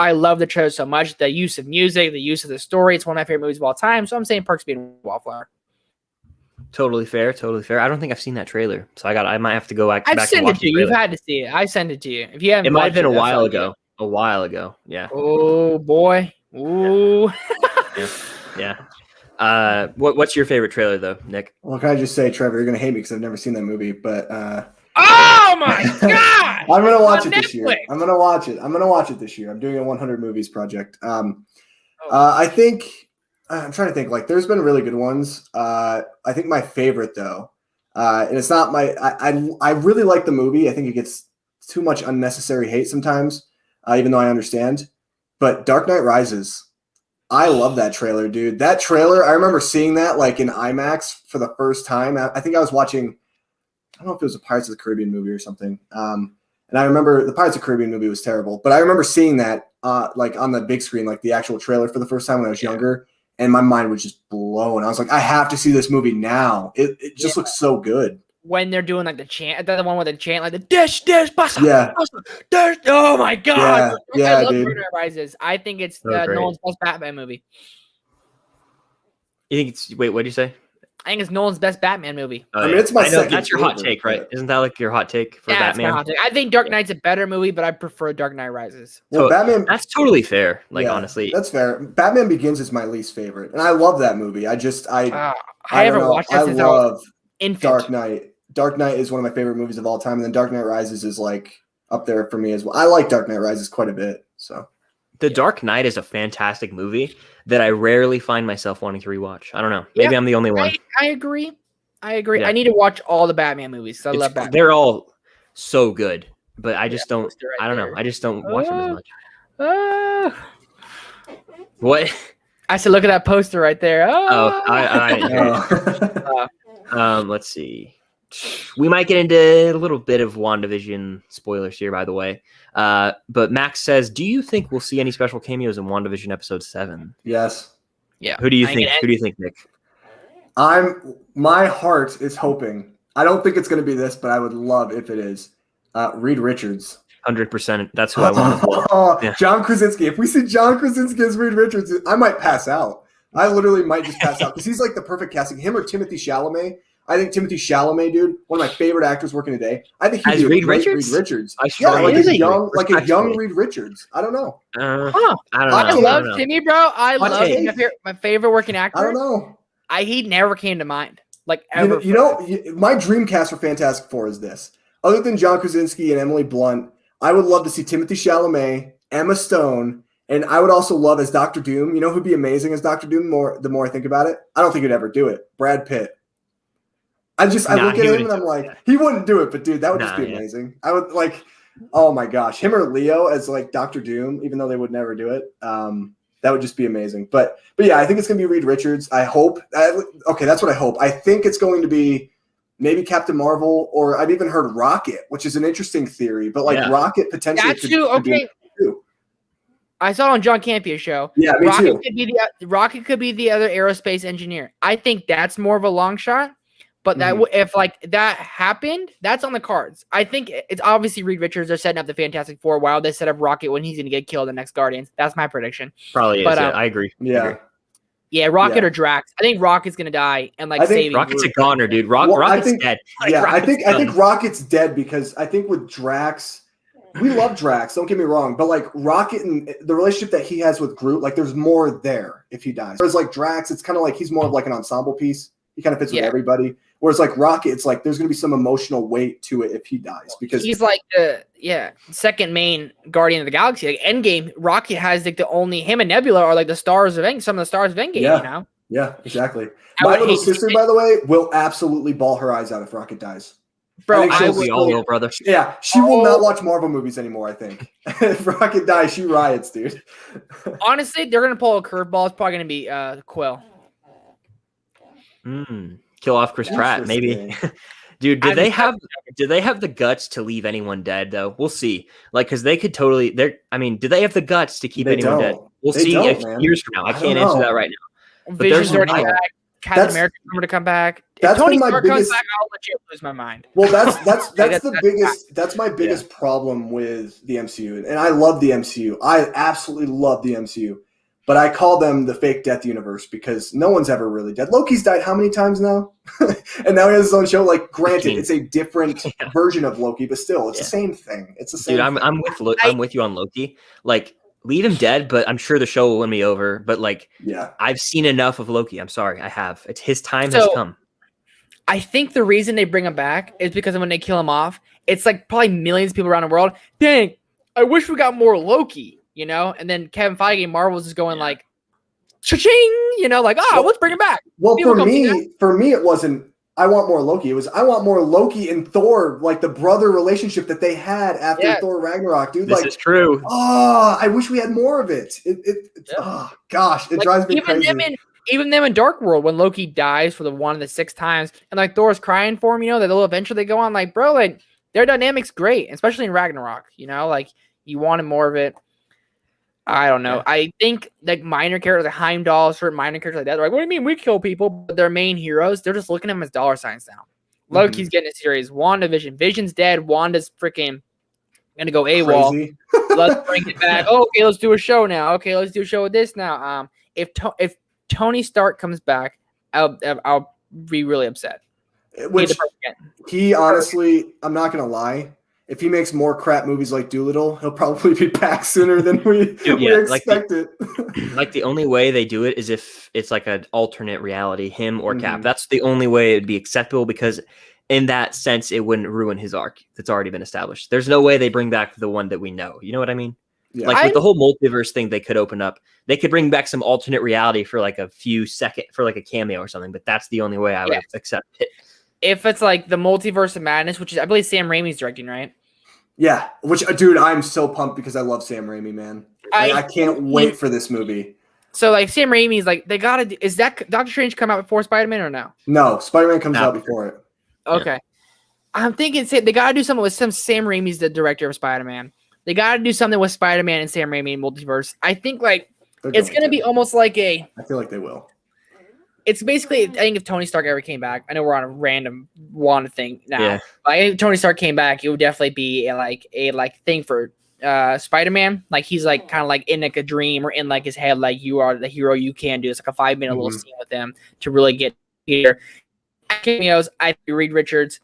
I love the trailer so much. The use of music, the use of the story. It's one of my favorite movies of all time. So I'm saying Perks being Wallflower. Totally fair. Totally fair. I don't think I've seen that trailer, so I might have to go back. I've back sent and it watch to you. the You've trailer. had to see it. I sent it to you. If you haven't, It might have been a watched it, while that's ago. A while ago. Yeah. Oh boy. Ooh. Yeah. What's your favorite trailer though, Nick? Well, can I just say, Trevor, you're gonna hate me because I've never seen that movie, but Oh my god! I'm gonna watch it On this year. Netflix. I'm gonna watch it this year. I'm doing a 100 movies project. I think I'm trying to think. Like, there's been really good ones. I think my favorite though, and it's not my. I really like the movie. I think it gets too much unnecessary hate sometimes, even though I understand. But Dark Knight Rises, I love that trailer, dude. That trailer, I remember seeing that like in IMAX for the first time. I think I was watching. I don't know if it was a Pirates of the Caribbean movie or something. And I remember the Pirates of the Caribbean movie was terrible, but I remember seeing that like on the big screen, like the actual trailer for the first time when I was younger, and my mind was just blown. I was like, I have to see this movie now. It just looks so good. When they're doing like the chant, the one with the chant, like the dish, pasta, Yeah. pasta, dish. Oh my god! Yeah, I love dude. Dark Knight Rises. I think it's So great. Nolan's best Batman movie. You think it's wait? What did you say? I think it's Nolan's best Batman movie. Oh, I mean, it's my I know, second that's your hot favorite, take, right? but- Isn't that like your hot take for Yeah, it's my Batman? hot take. I think Dark Knight's a better movie, but I prefer Dark Knight Rises. Well, So, Batman. That's totally fair. Like yeah, honestly, that's fair. Batman Begins is my least favorite, and I love that movie. I I don't haven't know. watched it I since I was love infant. Dark Knight. Dark Knight is one of my favorite movies of all time, and then Dark Knight Rises is like up there for me as well. I like Dark Knight Rises quite a bit. So The Dark Knight is a fantastic movie that I rarely find myself wanting to rewatch. I don't know. Maybe I'm the only one. I agree. Yeah. I need to watch all the Batman movies. I love Batman. They're all so good, but I just don't. poster right I don't know. there. I just don't watch them as much. Uh, What? I said, look at that poster right there. Oh, let's see. We might get into a little bit of WandaVision spoilers here, by the way. But Max says, "Do you think we'll see any special cameos in WandaVision episode 7?" yes, yeah. Who do you think? Who do you think, Nick? My heart is hoping. I don't think it's going to be this, but I would love if it is. Reed Richards. 100%. That's who I want as well. Oh, Yeah. John Krasinski. If we see John Krasinski as Reed Richards, I might pass out. I literally might just pass out because he's like the perfect casting. Him or Timothy Chalamet. I think Timothy Chalamet, dude, one of my favorite actors working today. I think he'd As be a Reed great Richards? Reed Richards. I Yeah, strongly like a disagree. young, Respectfully. Reed Richards. I don't know. Huh. I don't know. I I love don't know. Timmy, bro. I Hot love take. him. My favorite working actor. I don't know. He never came to mind. Like ever. My dream cast for Fantastic Four is this. Other than John Krasinski and Emily Blunt, I would love to see Timothy Chalamet, Emma Stone, and I would also love as Dr. Doom. You know who'd be amazing as Dr. Doom? The more I think about it, I don't think he'd ever do it. Brad Pitt. I look at he him wouldn't and I'm do it, like, yeah. he wouldn't do it, but dude, that would just Nah, be yeah. amazing. I would like, oh my gosh, him or Leo as like Dr. Doom, even though they would never do it. That would just be amazing. But yeah, I think it's gonna be Reed Richards. I hope. Okay, that's what I hope. I think it's going to be maybe Captain Marvel, or I've even heard Rocket, which is an interesting theory. But like Yeah. Rocket potentially. That's could too be okay. too. I saw it on John Campia's show. Yeah, me Rocket too. Rocket could be the other aerospace engineer. I think that's more of a long shot. But that if like that happened, that's on the cards. I think it's obviously Reed Richards. They're setting up the Fantastic Four while they set up Rocket when he's going to get killed in the next Guardians. That's my prediction. Probably is. But, Yeah, I agree. I Yeah. agree. Yeah, Rocket Yeah. or Drax. I think Rocket's going to die and like I think saving Rocket's a Groot. goner, dude. Well, I Rocket's think- dead. Yeah, I Rocket's think done. Rocket's dead because I think with Drax, we love Drax. Don't get me wrong, but like Rocket and the relationship that he has with Groot, like there's more there if he dies. Whereas like Drax, it's kind of like he's more of like an ensemble piece. He kind of fits with Yeah. everybody. Whereas like Rocket, it's like there's going to be some emotional weight to it if he dies because He's like the second main Guardian of the Galaxy. Like Endgame, Rocket has like the only him and Nebula are like the stars of some of the stars of Endgame. Yeah. You know, yeah, exactly. I My would little hate to sister, see- by the way, will absolutely bawl her eyes out if Rocket dies. bro. think I she'll would, We all will, brother. Yeah, she will Oh. not watch Marvel movies anymore. I think if Rocket dies, she riots, dude. honestly, they're gonna pull a curveball. It's probably gonna be Quill. Kill off Chris Pratt, maybe. Interesting. Dude, I'm- do they have the guts to leave anyone dead though? We'll see. Like, because they could totally. Do they have the guts to keep They anyone dead? don't. We'll They see don't, a few man. years from now. I I don't can't answer know. that right now. Vision's there's already no- back. Captain America to come back. If Tony Stark comes back, I'll legit lose my mind. Well, that's my biggest problem with the MCU, and I love the MCU. I absolutely love the MCU, but I call them the fake death universe because no one's ever really dead. Loki's died how many times now? And now he has his own show. Like, granted, it's a different version of Loki, but still, it's the same thing. It's the same. Dude, I'm with you on Loki. Like, leave him dead, but I'm sure the show will win me over. But like, I've seen enough of Loki. I'm sorry, I have. It's his time has come. I think the reason they bring him back is because when they kill him off, it's like probably millions of people around the world. Dang, I wish we got more Loki, you know? And then Kevin Feige and Marvel's is going like, cha-ching, you know, like, let's bring him back. Well, for me, it wasn't, I want more Loki. It was, I want more Loki and Thor, like the brother relationship that they had after Thor Ragnarok, dude. This is true. Oh, I wish we had more of it. Oh, gosh, it drives me crazy. Even them in Dark World, when Loki dies for the 1 and the 6 times, and like Thor's crying for him, you know, that little adventure they go on, like, bro, like their dynamic's great, especially in Ragnarok, you know, like you wanted more of it. I don't know. Yeah. I think like minor characters, like Heimdall, certain minor characters like that, they're like, what do you mean we kill people? But their main heroes, they're just looking at them as dollar signs now. Loki's getting a series. WandaVision. Vision's dead. Wanda's freaking gonna go AWOL. Let's bring it back. Oh, okay, let's do a show now. Okay, let's do a show with this now. If Tony Stark comes back, I'll be really upset. Which he honestly, I'm not gonna lie. If he makes more crap movies like Doolittle, he'll probably be back sooner than we expected. Like the only way they do it is if it's like an alternate reality, him or Cap. That's the only way it'd be acceptable because in that sense, it wouldn't ruin his arc that's already been established. There's no way they bring back the one that we know. You know what I mean? Yeah. Like with the whole multiverse thing, they could open up. They could bring back some alternate reality for like a few seconds, for like a cameo or something. But that's the only way I would accept it. If it's like the Multiverse of Madness, which is, I believe Sam Raimi's directing, right? Yeah, which, dude, I'm so pumped because I love Sam Raimi, man. I can't wait for this movie. So, like, Sam Raimi's like, they gotta do, is that Doctor Strange come out before Spider-Man or no? No, Spider-Man comes out before it. Okay. Yeah. I'm thinking they gotta do something with Sam Raimi's the director of Spider-Man. They gotta do something with Spider-Man and Sam Raimi and Multiverse. I think, like, it's gonna be almost like I feel like they will. It's basically, I think if Tony Stark ever came back, I know we're on a random Wanda thing now, but if Tony Stark came back, it would definitely be a thing for Spider-Man. Like he's like kind of like in like a dream or in like his head, like you are the hero, you can do. It's like a 5-minute little scene with him to really get here. Cameos, I Reed Richards.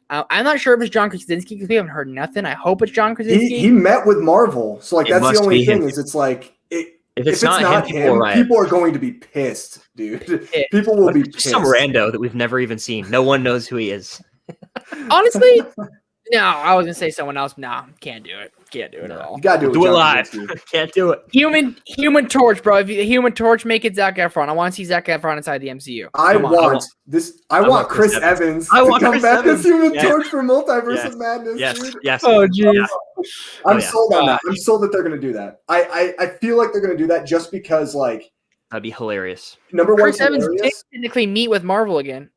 I'm not sure if it's John Krasinski because we haven't heard nothing. I hope it's John Krasinski. He met with Marvel, so like that's the only thing. Is it's like if it's not him, people are going to be pissed, dude. People will be pissed. Some rando that we've never even seen. No one knows who he is. Honestly, no. I was gonna say someone else. Nah, can't do it. Can't do it at all. You gotta do it live. Can't do it. Human Torch, bro. If the Human Torch make it Zac Efron, I want to see Zac Efron inside the MCU. I want Chris Evans to come back as Human Torch for Multiverse of Madness. Dude. Yes. Oh, jeez. Yeah. I'm sold on that. I'm sold that they're gonna do that. I feel like they're gonna do that just because, like, that'd be hilarious. Number one, Chris Evans did technically meet with Marvel again.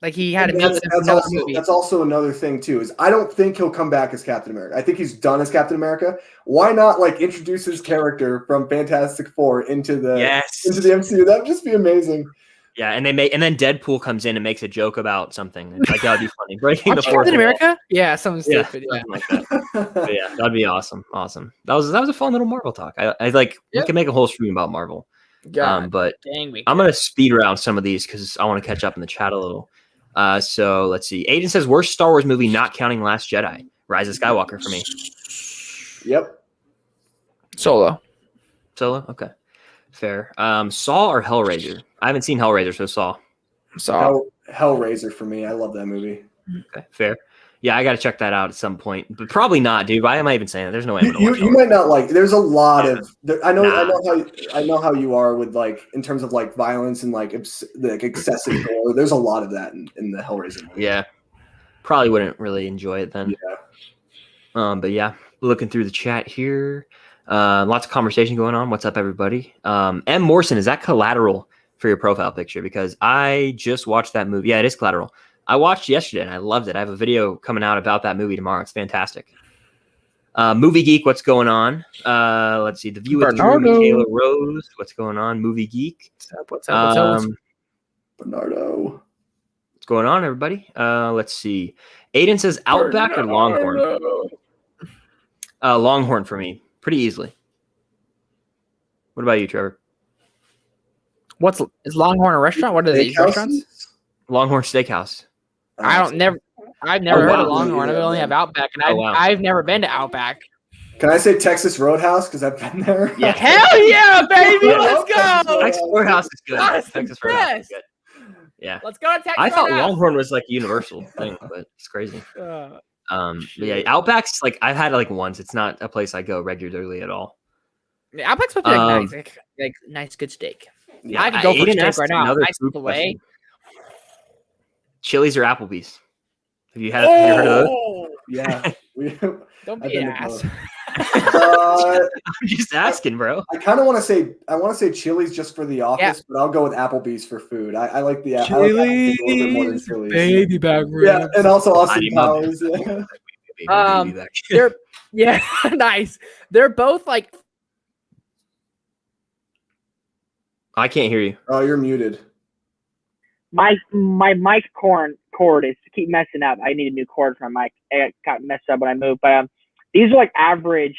Like he had to meet with him. That's also another thing too. Is I don't think he'll come back as Captain America. I think he's done as Captain America. Why not like introduce his character from Fantastic Four into the MCU? That'd just be amazing. Yeah, and then Deadpool comes in and makes a joke about something. Like that'd be funny. Breaking the fourth Captain America? Yeah, something stupid. Yeah, like that. But yeah, that'd be awesome. Awesome. That was a fun little Marvel talk. I like. We can make a whole stream about Marvel. But I'm gonna speed around some of these because I want to catch up in the chat a little. So let's see. Aiden says worst Star Wars movie, not counting Last Jedi. Rise of Skywalker for me. Yep. Solo. Okay. Fair. Saw or Hellraiser? I haven't seen Hellraiser, so Saw. Hellraiser for me. I love that movie. Okay. Fair. Yeah, I got to check that out at some point, but probably not, dude. Why am I even saying that? There's no way. You might not like. There's a lot of. I know how you are with like in terms of like violence and like excessive gore. There's a lot of that in the Hellraiser movie. Yeah, probably wouldn't really enjoy it then. Yeah. But yeah, looking through the chat here, lots of conversation going on. What's up, everybody? M. Morrison, is that Collateral for your profile picture? Because I just watched that movie. Yeah, it is Collateral. I watched yesterday and I loved it. I have a video coming out about that movie tomorrow. It's fantastic. Movie Geek, what's going on? Let's see. The View with Drew, Michaela Rose, what's going on? Movie Geek. What's up? Bernardo. What's going on, everybody? Let's see. Aiden says Outback or Longhorn. Longhorn for me, pretty easily. What about you, Trevor? Is Longhorn a restaurant? What are these restaurants? Longhorn Steakhouse. I've never heard of Longhorn. I only have Outback, and I've never been to Outback. Can I say Texas Roadhouse? Because I've been there. Yeah. Hell yeah, baby! Let's go. Texas Roadhouse is good. Texas Roadhouse is good. Yeah. Let's go to Texas. I thought Longhorn was like a universal thing, but it's crazy. But yeah, Outback's like I've had it like once. It's not a place I go regularly at all. Yeah, Outback's supposed to be like nice, good steak. Yeah, I could go for steak right now. Nice away. Chili's or Applebee's? Have you heard of those? Yeah. Don't be an ass. I'm just asking, bro. I kind of want to say Chili's just for the office, but I'll go with Applebee's for food. I like the Chili's, a little bit more than Chili's. Baby back ribs. Yeah, and also Austin Powers. They're nice. They're both like. I can't hear you. Oh, you're muted. My mic cord is keep messing up. I need a new cord for my mic. It got messed up when I moved. But these are like average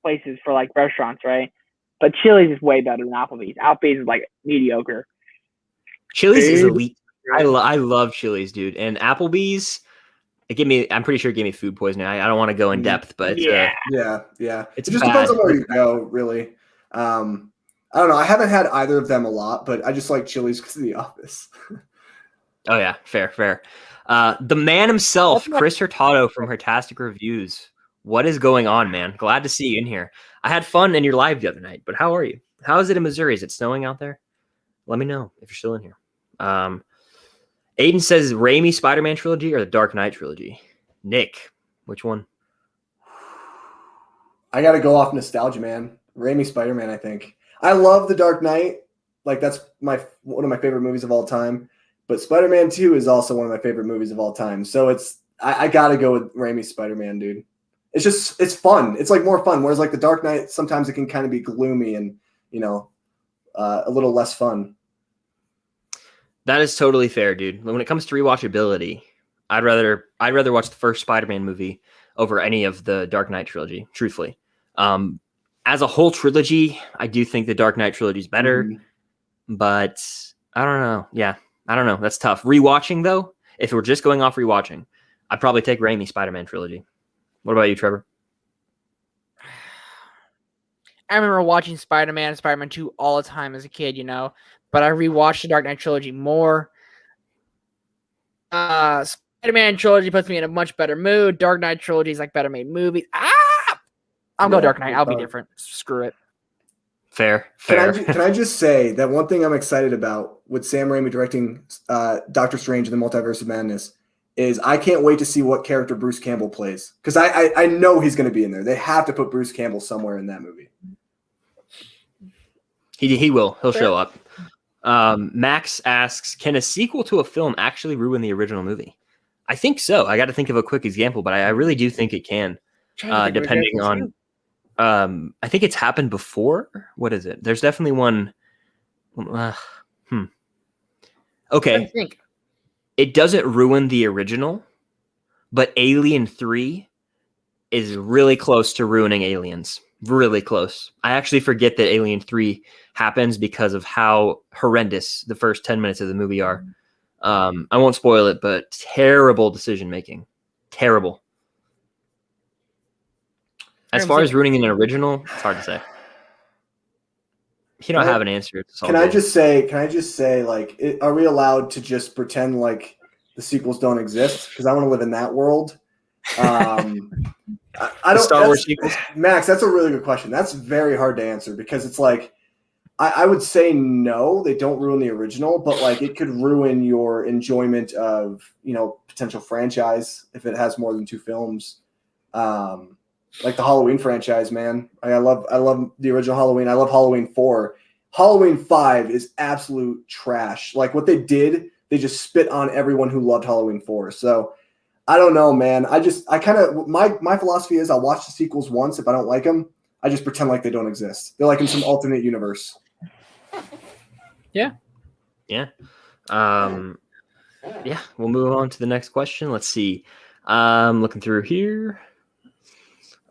places for like restaurants, right? But Chili's is way better than Applebee's. Applebee's is like mediocre. Chili's is elite. I love Chili's, dude. And Applebee's, I'm pretty sure it gave me food poisoning. I don't want to go in depth, but yeah. It just depends on where you go, really. I don't know. I haven't had either of them a lot, but I just like Chili's because of the office. Oh yeah, fair. The man himself, Chris Hurtado from Hertastic Reviews. What is going on, man? Glad to see you in here. I had fun in your live the other night, but how are you? How is it in Missouri? Is it snowing out there? Let me know if you're still in here. Aiden says Raimi Spider-Man trilogy or the Dark Knight trilogy. Nick, which one? I got to go off nostalgia, man. Raimi Spider-Man, I think. I love The Dark Knight. Like, that's one of my favorite movies of all time. But Spider-Man 2 is also one of my favorite movies of all time. So I got to go with Raimi's Spider-Man, dude. It's fun. It's like more fun. Whereas like The Dark Knight, sometimes it can kind of be gloomy and, a little less fun. That is totally fair, dude. When it comes to rewatchability, I'd rather watch the first Spider-Man movie over any of the Dark Knight trilogy, truthfully. As a whole trilogy, I do think the Dark Knight trilogy is better, but I don't know. Yeah, I don't know. That's tough. Rewatching, though, if we're just going off rewatching, I'd probably take Raimi Spider-Man trilogy. What about you, Trevor? I remember watching Spider-Man and Spider-Man 2 all the time as a kid, but I rewatched the Dark Knight trilogy more. Spider-Man trilogy puts me in a much better mood. Dark Knight trilogy is like better made movies. I'm going Dark Knight. I'll be different. Screw it. Fair. Can I just say that one thing I'm excited about with Sam Raimi directing Doctor Strange and the Multiverse of Madness is I can't wait to see what character Bruce Campbell plays. Because I know he's going to be in there. They have to put Bruce Campbell somewhere in that movie. He will. He'll show up. Max asks, can a sequel to a film actually ruin the original movie? I think so. I got to think of a quick example, but I really do think it can. Depending on I think it's happened before. What is it? There's definitely one. Okay. It doesn't ruin the original, but Alien 3 is really close to ruining Aliens. Really close. I actually forget that Alien 3 happens because of how horrendous the first 10 minutes of the movie are. I won't spoil it, but terrible decision making. Terrible. As far as ruining an original, it's hard to say. If you don't have an answer, can I just say, like, are we allowed to just pretend like the sequels don't exist? Because I want to live in that world. I don't. Star Wars sequels, Max. That's a really good question. That's very hard to answer because it's like I would say no, they don't ruin the original, but like it could ruin your enjoyment of potential franchise if it has more than 2 films. Like the Halloween franchise, man. I love the original Halloween. I love Halloween 4. Halloween 5 is absolute trash. Like what they did, they just spit on everyone who loved Halloween 4. So I don't know, man. I kind of my philosophy is I'll watch the sequels once. If I don't like them, I just pretend like they don't exist. They're like in some alternate universe. Yeah. Yeah. Yeah, we'll move on to the next question. Let's see. Looking through here.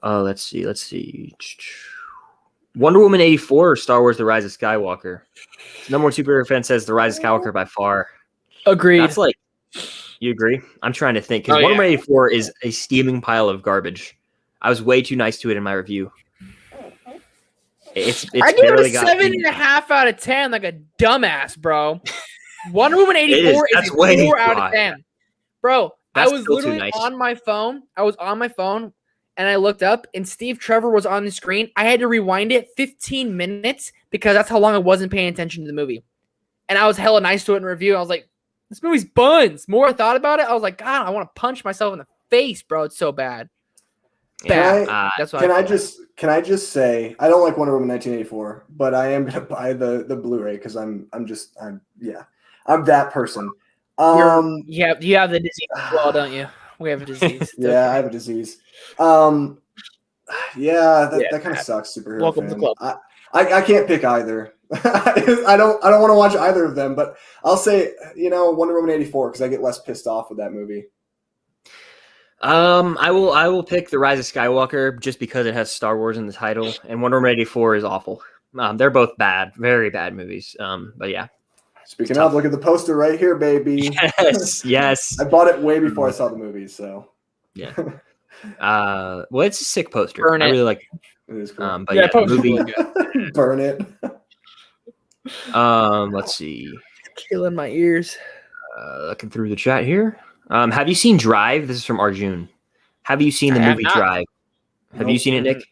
Let's see. Wonder Woman 84 or Star Wars The Rise of Skywalker? Number one superhero fan says The Rise of Skywalker by far. Agreed. That's like, you agree? I'm trying to think because Wonder Woman 84 is a steaming pile of garbage. I was way too nice to it in my review. It's I give it a 7.5 out of 10, like a dumbass, bro. Wonder Woman 84 is a 4 out of 10. Bro, I was literally on my phone. And I looked up, and Steve Trevor was on the screen. I had to rewind it 15 minutes because that's how long I wasn't paying attention to the movie. And I was hella nice to it in review. I was like, this movie's buns. More I thought about it, I was like, God, I want to punch myself in the face, bro. It's so bad. Bad. Can I just say I don't like Wonder Woman 1984, but I am gonna buy the Blu-ray because I'm that person. You have the disease as well, don't you? We have a disease. Yeah, I have a disease. That kind of sucks. Superhero. Welcome to the club. I can't pick either. I don't want to watch either of them, but I'll say Wonder Woman 84 because I get less pissed off with that movie. I will pick The Rise of Skywalker just because it has Star Wars in the title, and Wonder Woman 84 is awful. They're both bad, very bad movies. But yeah. Speaking of, look at the poster right here, baby. Yes. I bought it way before I saw the movie, so. Yeah. Well, it's a sick poster. Burn it. I really like it. It is cool. But yeah, the movie. Burn it. Let's see. Killing my ears. Looking through the chat here. Have you seen Drive? This is from Arjun. Have you seen the movie Drive? Have you seen it, Nick?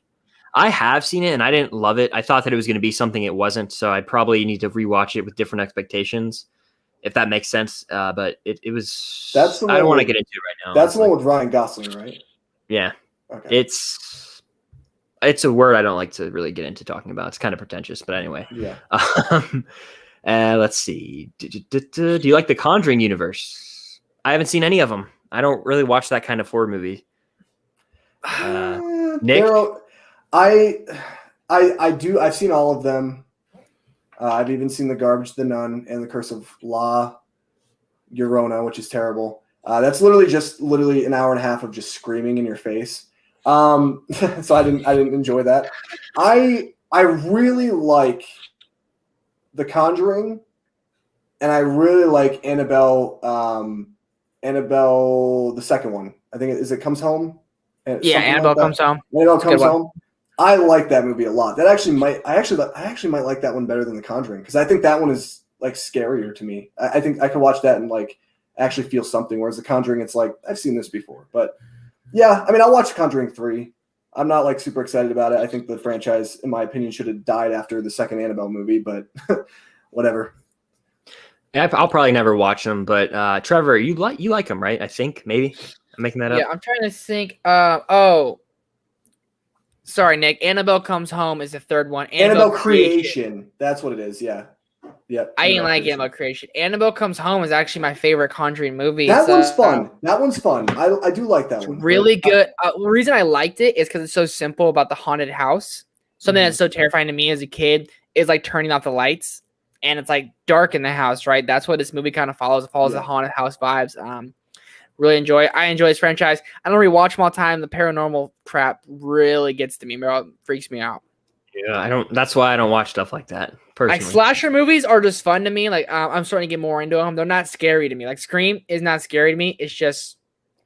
I have seen it, and I didn't love it. I thought that it was going to be something it wasn't, so I probably need to rewatch it with different expectations, if that makes sense. But it was. That's the one I don't want to get into it right now. That's the one with Ryan Gosling, right? Yeah. Okay. It's a word I don't like to really get into talking about. It's kind of pretentious, but anyway. Yeah. Let's see. Do you like the Conjuring universe? I haven't seen any of them. I don't really watch that kind of horror movie. Nick? I do. I've seen all of them. I've even seen The Garbage, The Nun, and The Curse of La Llorona, which is terrible. That's literally an hour and a half of just screaming in your face. So I didn't enjoy that. I really like The Conjuring, and I really like Annabelle. Annabelle, the second one. I think it Comes Home. Annabelle Comes Home. Annabelle Comes Home. I like that movie a lot. I actually might like that one better than The Conjuring because I think that one is like scarier to me. I think I could watch that and like actually feel something. Whereas The Conjuring, it's like I've seen this before. But yeah, I mean, I'll watch Conjuring 3. I'm not like super excited about it. I think the franchise, in my opinion, should have died after the second Annabelle movie. But whatever. I'll probably never watch them. But Trevor, you like them, right? I think maybe I'm making that up. Yeah, I'm trying to think. Sorry, Nick. Annabelle Comes Home is the third one. Annabelle Creation. That's what it is. Yeah. Yep. I didn't like Annabelle Creation. Annabelle Comes Home is actually my favorite Conjuring movie. That one's fun. That one's fun. I do like that one. Really good. The reason I liked it is because it's so simple about the haunted house. Something that's so terrifying to me as a kid is like turning off the lights and it's like dark in the house, right? That's what this movie kind of follows. It follows the haunted house vibes. Really enjoy it. I enjoy this franchise. I don't rewatch them all the time. The paranormal crap really gets to me, bro. It freaks me out. Yeah, I don't. That's why I don't watch stuff like that. Personally, like slasher movies are just fun to me. Like I'm starting to get more into them. They're not scary to me. Like Scream is not scary to me. It's just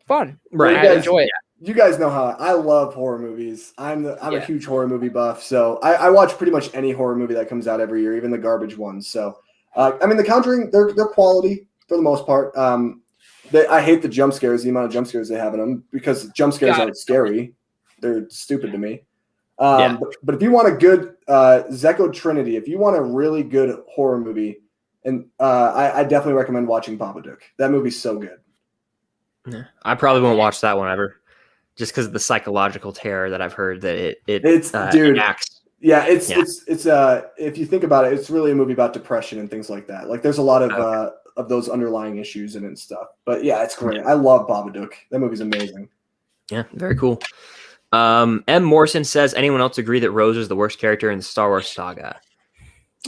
fun. Right. I enjoy it. You guys know how I love horror movies. I'm a huge horror movie buff, so I watch pretty much any horror movie that comes out every year, even the garbage ones. So, I mean, The Conjuring, they're quality for the most part. I hate the jump scares, the amount of jump scares they have in them, because jump scares aren't scary. They're stupid to me. But if you want a good Zecco Trinity, if you want a really good horror movie, and I definitely recommend watching Babadook. That movie's so good. Yeah. I probably won't watch that one ever, just because of the psychological terror that I've heard that it enacts. Yeah, it's if you think about it, it's really a movie about depression and things like that. Like there's a lot of those underlying issues in it and stuff. But yeah, it's great. I love Babadook. That movie's amazing. Yeah, very cool. M. Morrison says, anyone else agree that Rose is the worst character in the Star Wars saga?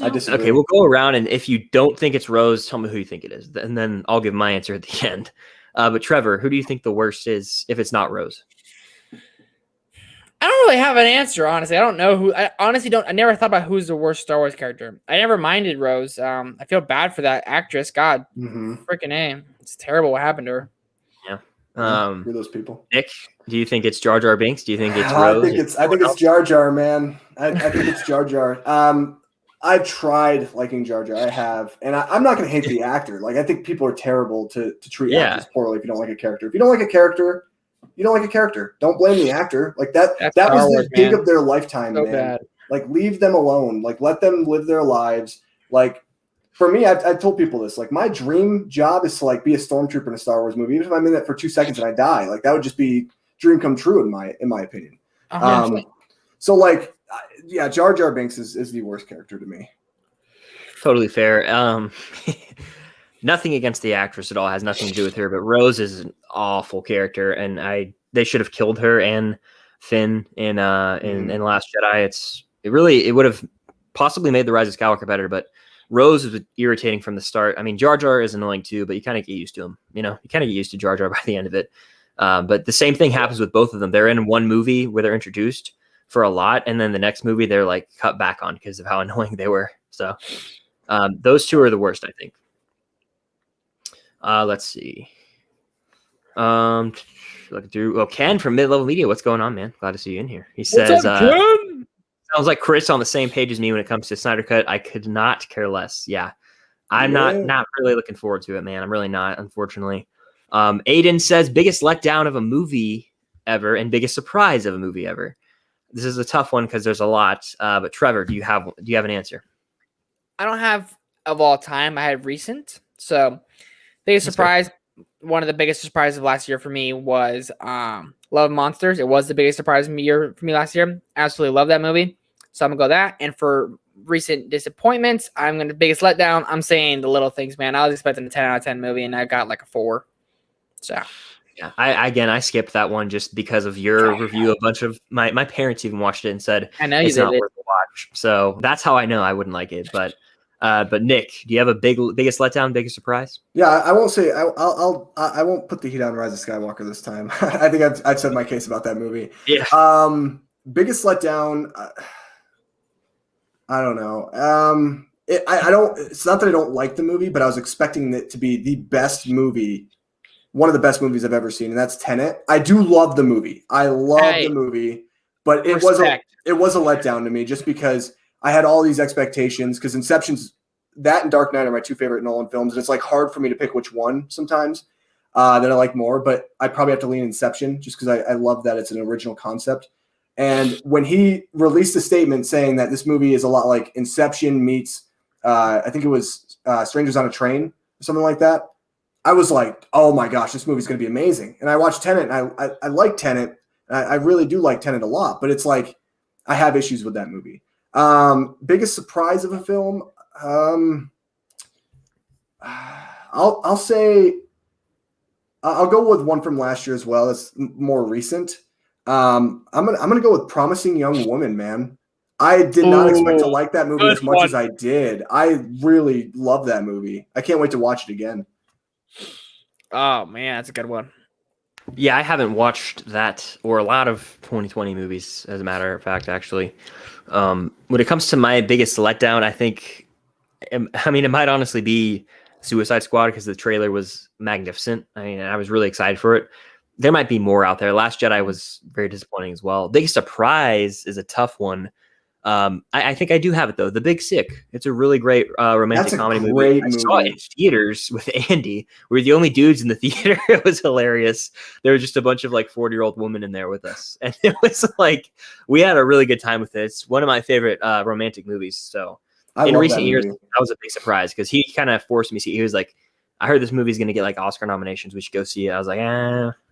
I disagree. Okay, we'll go around, and if you don't think it's Rose, tell me who you think it is, and then I'll give my answer at the end. But Trevor, who do you think the worst is if it's not Rose? I don't really have an answer, honestly. I don't know who. I honestly don't. I never thought about who's the worst Star Wars character. I never minded Rose. I feel bad for that actress. God, freaking A. It's terrible what happened to her. Yeah. For those people. Nick, do you think it's Jar Jar Binks? Do you think it's Rose? I think it's Jar Jar, man. I think it's Jar Jar. I've tried liking Jar Jar. I have, and I'm not going to hate the actor. Like, I think people are terrible to treat actors poorly if you don't like a character. If you don't like a character, you don't like a character. Don't blame the actor. Like that was the gig of their lifetime, so man. Bad. Like, leave them alone. Like, let them live their lives. Like, for me, I've told people this. Like, my dream job is to like be a stormtrooper in a Star Wars movie. Even if I'm in it for 2 seconds and I die, like that would just be dream come true in my opinion. So like, yeah, Jar Jar Binks is the worst character to me. Totally fair. Nothing against the actress at all. Has nothing to do with her. But Rose is an awful character, and they should have killed her and Finn in Last Jedi. It would have possibly made the Rise of Skywalker better, but Rose was irritating from the start. I mean, Jar Jar is annoying too, but you kind of get used to him. You kind of get used to Jar Jar by the end of it. But the same thing happens with both of them. They're in one movie where they're introduced for a lot, and then the next movie they're like cut back on because of how annoying they were. So those two are the worst, I think. Let's see. Look through. Ken from Mid Level Media. What's going on, man? Glad to see you in here. He says, Ken? Sounds like Chris on the same page as me when it comes to Snyder Cut. I could not care less. Yeah, I'm not really looking forward to it, man. I'm really not, unfortunately. Aiden says biggest letdown of a movie ever and biggest surprise of a movie ever. This is a tough one because there's a lot. But Trevor, do you have an answer? I don't have of all time. I had recent. So biggest surprise. One of the biggest surprises of last year for me was Love and Monsters. It was the biggest surprise for me last year. Absolutely love that movie. So I'm gonna go that. And for recent disappointments, biggest letdown. I'm saying The Little Things, man. I was expecting a 10 out of 10 movie, and I got like a 4. So yeah, I skipped that one just because of your review. A bunch of my parents even watched it and said I know it's not worth the watch. So that's how I know I wouldn't like it. But Nick, do you have a biggest letdown, biggest surprise? Yeah, I won't say I won't put the heat on Rise of Skywalker this time. I think I've said my case about that movie. Yeah. Biggest letdown. I don't know. I don't. It's not that I don't like the movie, but I was expecting it to be the best movie, one of the best movies I've ever seen, and that's Tenet. I do love the movie. I love the movie, but it was a letdown to me just because I had all these expectations. Because that and Dark Knight are my two favorite Nolan films, and it's like hard for me to pick which one sometimes that I like more. But I probably have to lean Inception just because I love that it's an original concept. And when he released a statement saying that this movie is a lot like Inception meets, I think it was Strangers on a Train or something like that, I was like, oh my gosh, this movie's going to be amazing. And I watched Tenet, and I like Tenet. I really do like Tenet a lot, but it's like I have issues with that movie. Biggest surprise of a film, I'll say I'll go with one from last year as well. That's more recent. I'm gonna go with Promising Young Woman, man. I did not expect to like that movie as much as I did. I really love that movie. I can't wait to watch it again. Oh man, that's a good one. Yeah, I haven't watched that or a lot of 2020 movies, as a matter of fact, actually. When it comes to my biggest letdown, I think, it might honestly be Suicide Squad because the trailer was magnificent. I mean, I was really excited for it. There might be more out there. Last Jedi was very disappointing as well. Biggest surprise is a tough one. I think I do have it though. The Big Sick. It's a really great romantic comedy movie. I saw it in theaters with Andy. We were the only dudes in the theater. It was hilarious. There was just a bunch of like 40-year-old women in there with us, and it was like we had a really good time with it. It's one of my favorite romantic movies. So in recent years, that was a big surprise because he kind of forced me to see. He was like, "I heard this movie's going to get like Oscar nominations. We should go see it." I was like,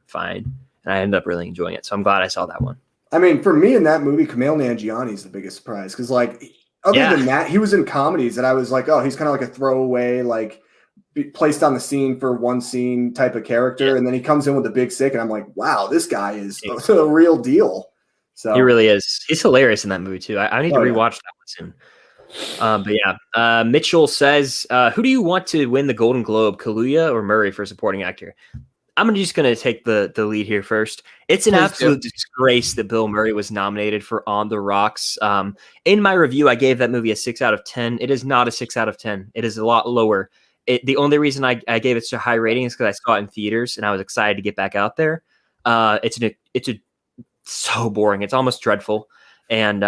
fine. And I ended up really enjoying it. So I'm glad I saw that one. I mean, for me in that movie, Kumail Nanjiani is the biggest surprise. Because, like, other than that, he was in comedies. And I was like, oh, he's kind of like a throwaway, like, placed on the scene for one scene type of character. Yeah. And then he comes in with The Big Sick. And I'm like, wow, this guy is a real deal. So he really is. He's hilarious in that movie, too. I need to rewatch that one soon. But yeah, Mitchell says, who do you want to win the Golden Globe, Kaluuya or Murray for supporting actor? I'm just going to take the lead here first. It's an Please absolute disgrace that Bill Murray was nominated for On the Rocks. In my review, I gave that movie a 6 out of 10. It is not a 6 out of 10. It is a lot lower. The only reason I gave it such a high rating is because I saw it in theaters and I was excited to get back out there. It's so boring. It's almost dreadful. And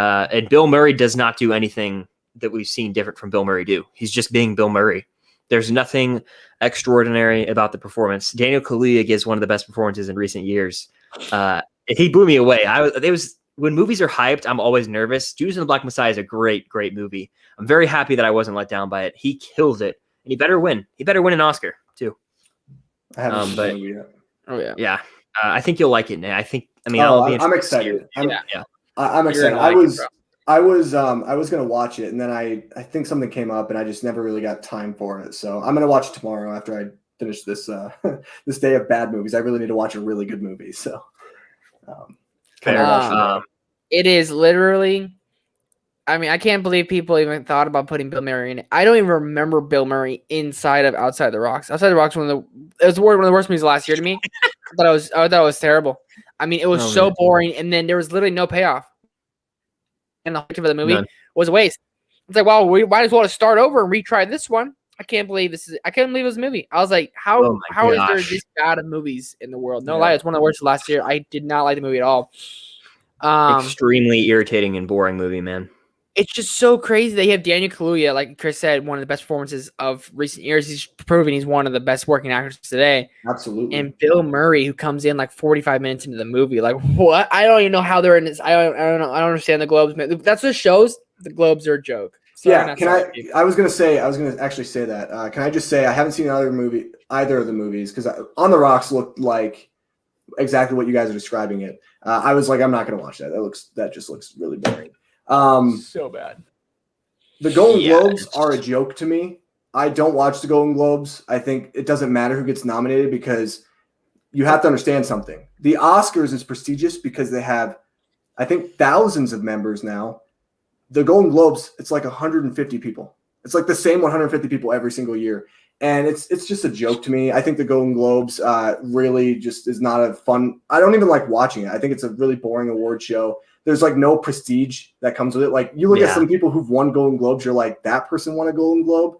Bill Murray does not do anything that we've seen different from Bill Murray do. He's just being Bill Murray. There's nothing extraordinary about the performance. Daniel Kaluuya gives one of the best performances in recent years. He blew me away. When movies are hyped, I'm always nervous. Judas and the Black Messiah is a great, great movie. I'm very happy that I wasn't let down by it. He kills it, and he better win. He better win an Oscar too. I haven't seen the movie yet. Oh yeah. Yeah. I think you'll like it, Nate. I'm excited. I'm excited. I was gonna watch it, and then I think something came up, and I just never really got time for it. So I'm gonna watch it tomorrow after I finish this this day of bad movies. I really need to watch a really good movie. So it is literally. I mean, I can't believe people even thought about putting Bill Murray in it. I don't even remember Bill Murray inside of Outside the Rocks. Outside the Rocks, one of the worst movies last year to me. I thought it was terrible. I mean, it was so boring, and then there was literally no payoff. And the whole of the movie was a waste. It's like, wow, we might as well start over and retry this one. I can't believe it was a movie. I was like, how is there this bad of movies in the world? No lie, it's one of the worst last year. I did not like the movie at all. Extremely irritating and boring movie, man. It's just so crazy that you have Daniel Kaluuya, like Chris said, one of the best performances of recent years. He's proven he's one of the best working actors today. Absolutely. And Bill Murray, who comes in like 45 minutes into the movie, like what? I don't even know how they're in this. I don't know. I don't understand the Globes. That's what shows the Globes are a joke. Sorry, I was gonna actually say that. Can I just say I haven't seen either of the movies because On the Rocks looked like exactly what you guys are describing it. I was like, I'm not gonna watch that. That just looks really boring. So bad. The Golden Globes are a joke to me. I don't watch the Golden Globes. I think it doesn't matter who gets nominated because you have to understand something. The Oscars is prestigious because they have, I think, thousands of members now. The Golden Globes, it's like 150 people. It's like the same 150 people every single year. And it's just a joke to me. I think the Golden Globes really just is not a fun. I don't even like watching it. I think it's a really boring award show. There's like no prestige that comes with it. Like you look at some people who've won Golden Globes, you're like, that person won a Golden Globe.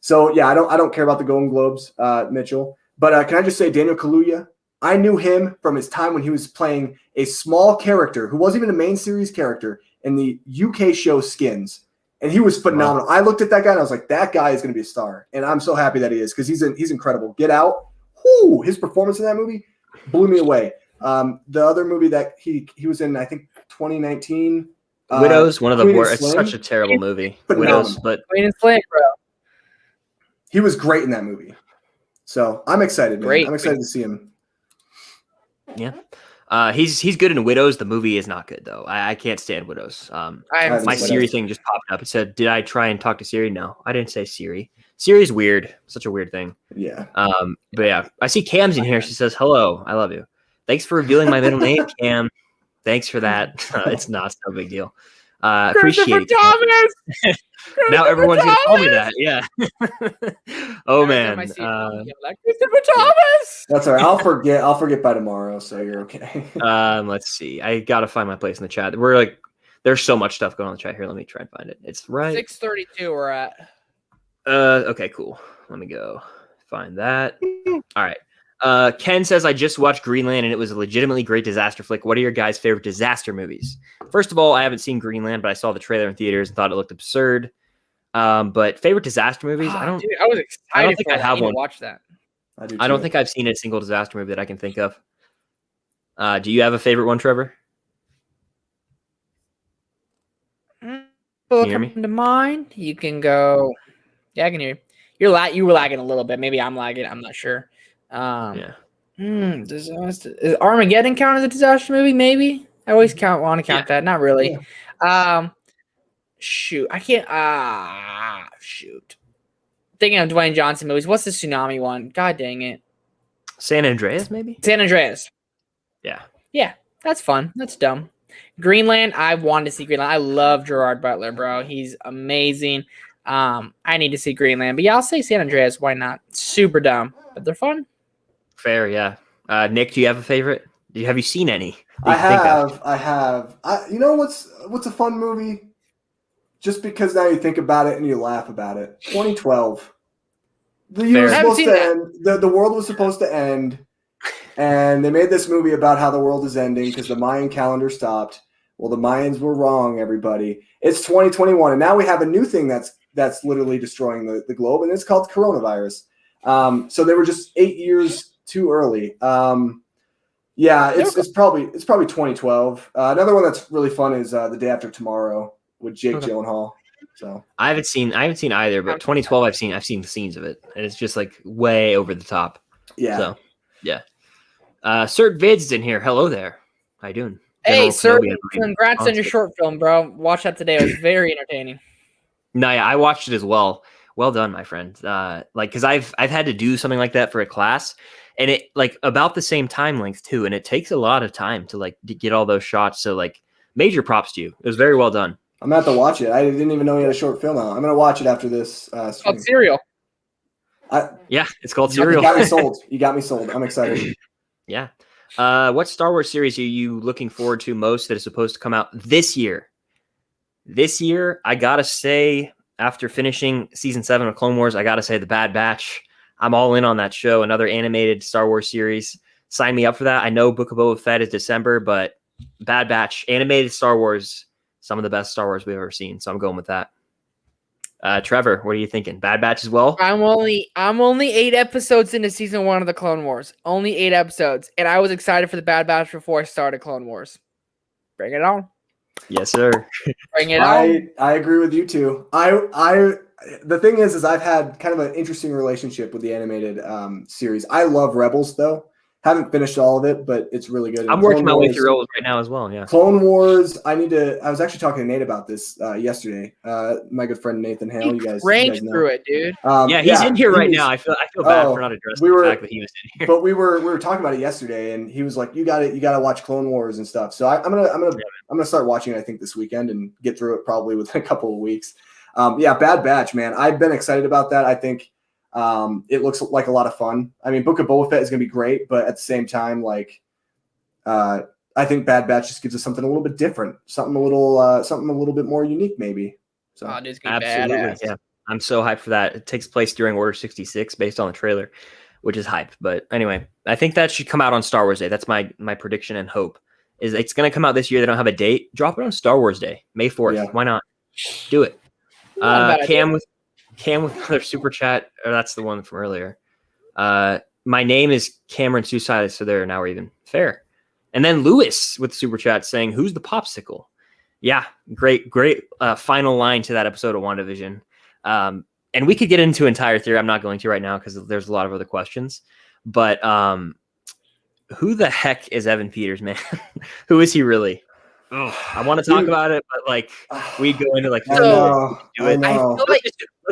So yeah, I don't care about the Golden Globes, Mitchell. But can I just say Daniel Kaluuya? I knew him from his time when he was playing a small character who wasn't even a main series character in the UK show Skins. And he was phenomenal. Wow. I looked at that guy and I was like, that guy is going to be a star. And I'm so happy that he is because he's incredible. Get Out. Whoo, his performance in that movie blew me away. The other movie that he was in, I think 2019. Widows, one of the worst. It's Sling. such a terrible movie. Phenomenal. Widows, but Queen and Sling, bro. He was great in that movie. So I'm excited, man. I'm excited to see him. Yeah. He's good in Widows. The movie is not good though. I can't stand Widows. My Siri thing just popped up. It said, "Did I try and talk to Siri?" No, I didn't say Siri. Siri's weird. Such a weird thing. Yeah. But yeah, I see Cam's in here. She says, "Hello, I love you. Thanks for revealing my middle name, Cam. Than's for that. It's not no big deal. Appreciate it. Thomas! Now everyone's gonna call me that. Yeah. Oh man. Christopher Thomas. That's all right. I'll forget by tomorrow, so you're okay. Let's see. I gotta find my place in the chat. We're like, there's so much stuff going on in the chat here. Let me try and find it. It's right. 6:32. We're at. Okay, cool. Let me go find that. All right. Ken says, I just watched Greenland and it was a legitimately great disaster flick. What are your guys' favorite disaster movies? First of all, I haven't seen Greenland, but I saw the trailer in theaters and thought it looked absurd. But favorite disaster movies? I was excited. I don't think I have one. To watch that. I don't think I've seen a single disaster movie that I can think of. Do you have a favorite one, Trevor? Can you hear me? To mind, you can go. Yeah, I can hear you. You were lagging a little bit. Maybe I'm lagging. I'm not sure. Disaster. Is Armageddon count as a disaster movie? Maybe. I always want to count that. Not really. Yeah. Shoot. I can't. Shoot. Thinking of Dwayne Johnson movies. What's the tsunami one? God dang it. San Andreas, maybe? San Andreas. Yeah. Yeah. That's fun. That's dumb. Greenland, I wanted to see Greenland. I love Gerard Butler, bro. He's amazing. I need to see Greenland, but yeah, I'll say San Andreas. Why not? Super dumb, but they're fun. Fair, yeah. Nick, do you have a favorite? Have you seen any? I have. You know what's a fun movie? Just because now you think about it and you laugh about it. 2012. The year was supposed to end. The world was supposed to end, and they made this movie about how the world is ending because the Mayan calendar stopped. Well, the Mayans were wrong, everybody. It's 2021, and now we have a new thing that's literally destroying the globe, and it's called coronavirus. So they were just 8 years too early. Yeah, it's probably 2012. Another one that's really fun is The Day After Tomorrow with Jake Gyllenhaal. So I haven't seen either, but 2012 I've seen scenes of it, and it's just like way over the top. Yeah. So yeah. Cert Vids is in here. Hello there. How you doing? Hey, sir, congrats on your short film, bro. Watch that today. It was very entertaining. No, yeah, I watched it as well. Well done, my friend. Because I've had to do something like that for a class, and it like about the same time length too, and it takes a lot of time to get all those shots. So like, major props to you. It was very well done. I'm gonna have to watch it. I didn't even know you had a short film out. I'm gonna watch it after this. It's called Serial. Yeah, it's called Serial. You got me sold. You got me sold. I'm excited. Yeah. What Star Wars series are you looking forward to most that is supposed to come out this year? This year, I gotta say, after finishing season 7 of Clone Wars, I gotta say The Bad Batch. I'm all in on that show. Another animated Star Wars series. Sign me up for that. I know Book of Boba Fett is December, but Bad Batch, animated Star Wars, some of the best Star Wars we've ever seen. So I'm going with that. Trevor, what are you thinking? Bad Batch as well? I'm only 8 episodes into season 1 of the Clone Wars. Only 8 episodes, and I was excited for the Bad Batch before I started Clone Wars. Bring it on. Yes, sir. Bring it on. I agree with you too. The thing is I've had kind of an interesting relationship with the animated series. I love Rebels though. Haven't finished all of it, but it's really good. I'm working my way through Rebels right now as well. Yeah. Clone Wars. I was actually talking to Nate about this yesterday. My good friend Nathan Hale. You guys know. Through it, dude. Yeah, he's in here right now. I feel bad for not addressing the fact that he was in here. But we were talking about it yesterday, and he was like, "You got to watch Clone Wars and stuff." So I'm gonna start watching it, I think, this weekend and get through it probably within a couple of weeks. Bad Batch, man. I've been excited about that. I think it looks like a lot of fun. I mean, Book of Boba Fett is going to be great, but at the same time, I think Bad Batch just gives us something a little bit different, something a little bit more unique, maybe. So absolutely, yeah. I'm so hyped for that. It takes place during Order 66, based on the trailer, which is hype. But anyway, I think that should come out on Star Wars Day. That's my prediction and hope. Is it's going to come out this year. They don't have a date. Drop it on Star Wars Day, May 4th. Yeah. Why not? Do it. Cam with another super chat. Or that's the one from earlier. My name is Cameron Suicide, so there now we're even. Fair. And then Lewis with the super chat saying, "Who's the popsicle?" Yeah, great final line to that episode of WandaVision. And we could get into entire theory. I'm not going to right now because there's a lot of other questions. But who the heck is Evan Peters, man? Who is he really? Oh, I want to talk about it, but we go into let's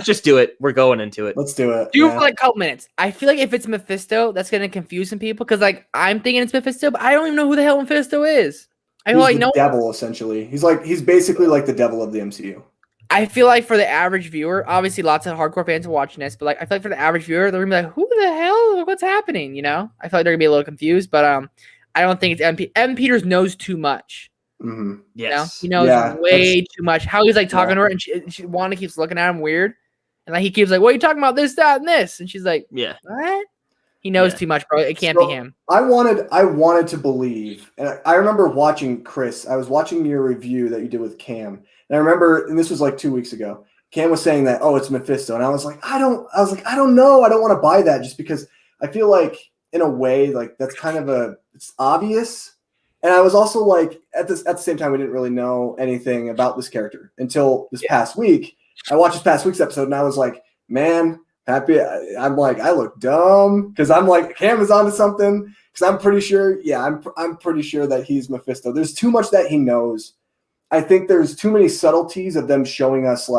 just do it. We're going into it. Let's do it. For a couple minutes. I feel like if it's Mephisto, that's gonna confuse some people because I'm thinking it's Mephisto, but I don't even know who the hell Mephisto is. He's the devil essentially. He's basically like the devil of the MCU. I feel like for the average viewer, obviously lots of hardcore fans are watching this, but I feel like for the average viewer, they're gonna be like, "Who the hell? What's happening?" You know? I feel like they're gonna be a little confused, but I don't think it's Evan Peters knows too much. Mm-hmm. Yes, you know? He knows way too much. How he's talking to her, and Wanda keeps looking at him weird, and he keeps "What are you talking about? This, that, and this?" And she's like, "Yeah, what?" He knows too much, bro. It can't be him. I wanted to believe, and I remember watching Chris. I was watching your review that you did with Cam, and I remember, and this was 2 weeks ago. Cam was saying that, "Oh, it's Mephisto," and I was like, I don't know. I don't want to buy that just because I feel like in a way that's kind of it's obvious. And I was also at the same time, we didn't really know anything about this character until this past week. I watched this past week's episode and I was like, man, happy. I'm I look dumb because I'm Cam is onto something because I'm pretty sure. Yeah, I'm pretty sure that he's Mephisto. There's too much that he knows. I think there's too many subtleties of them showing us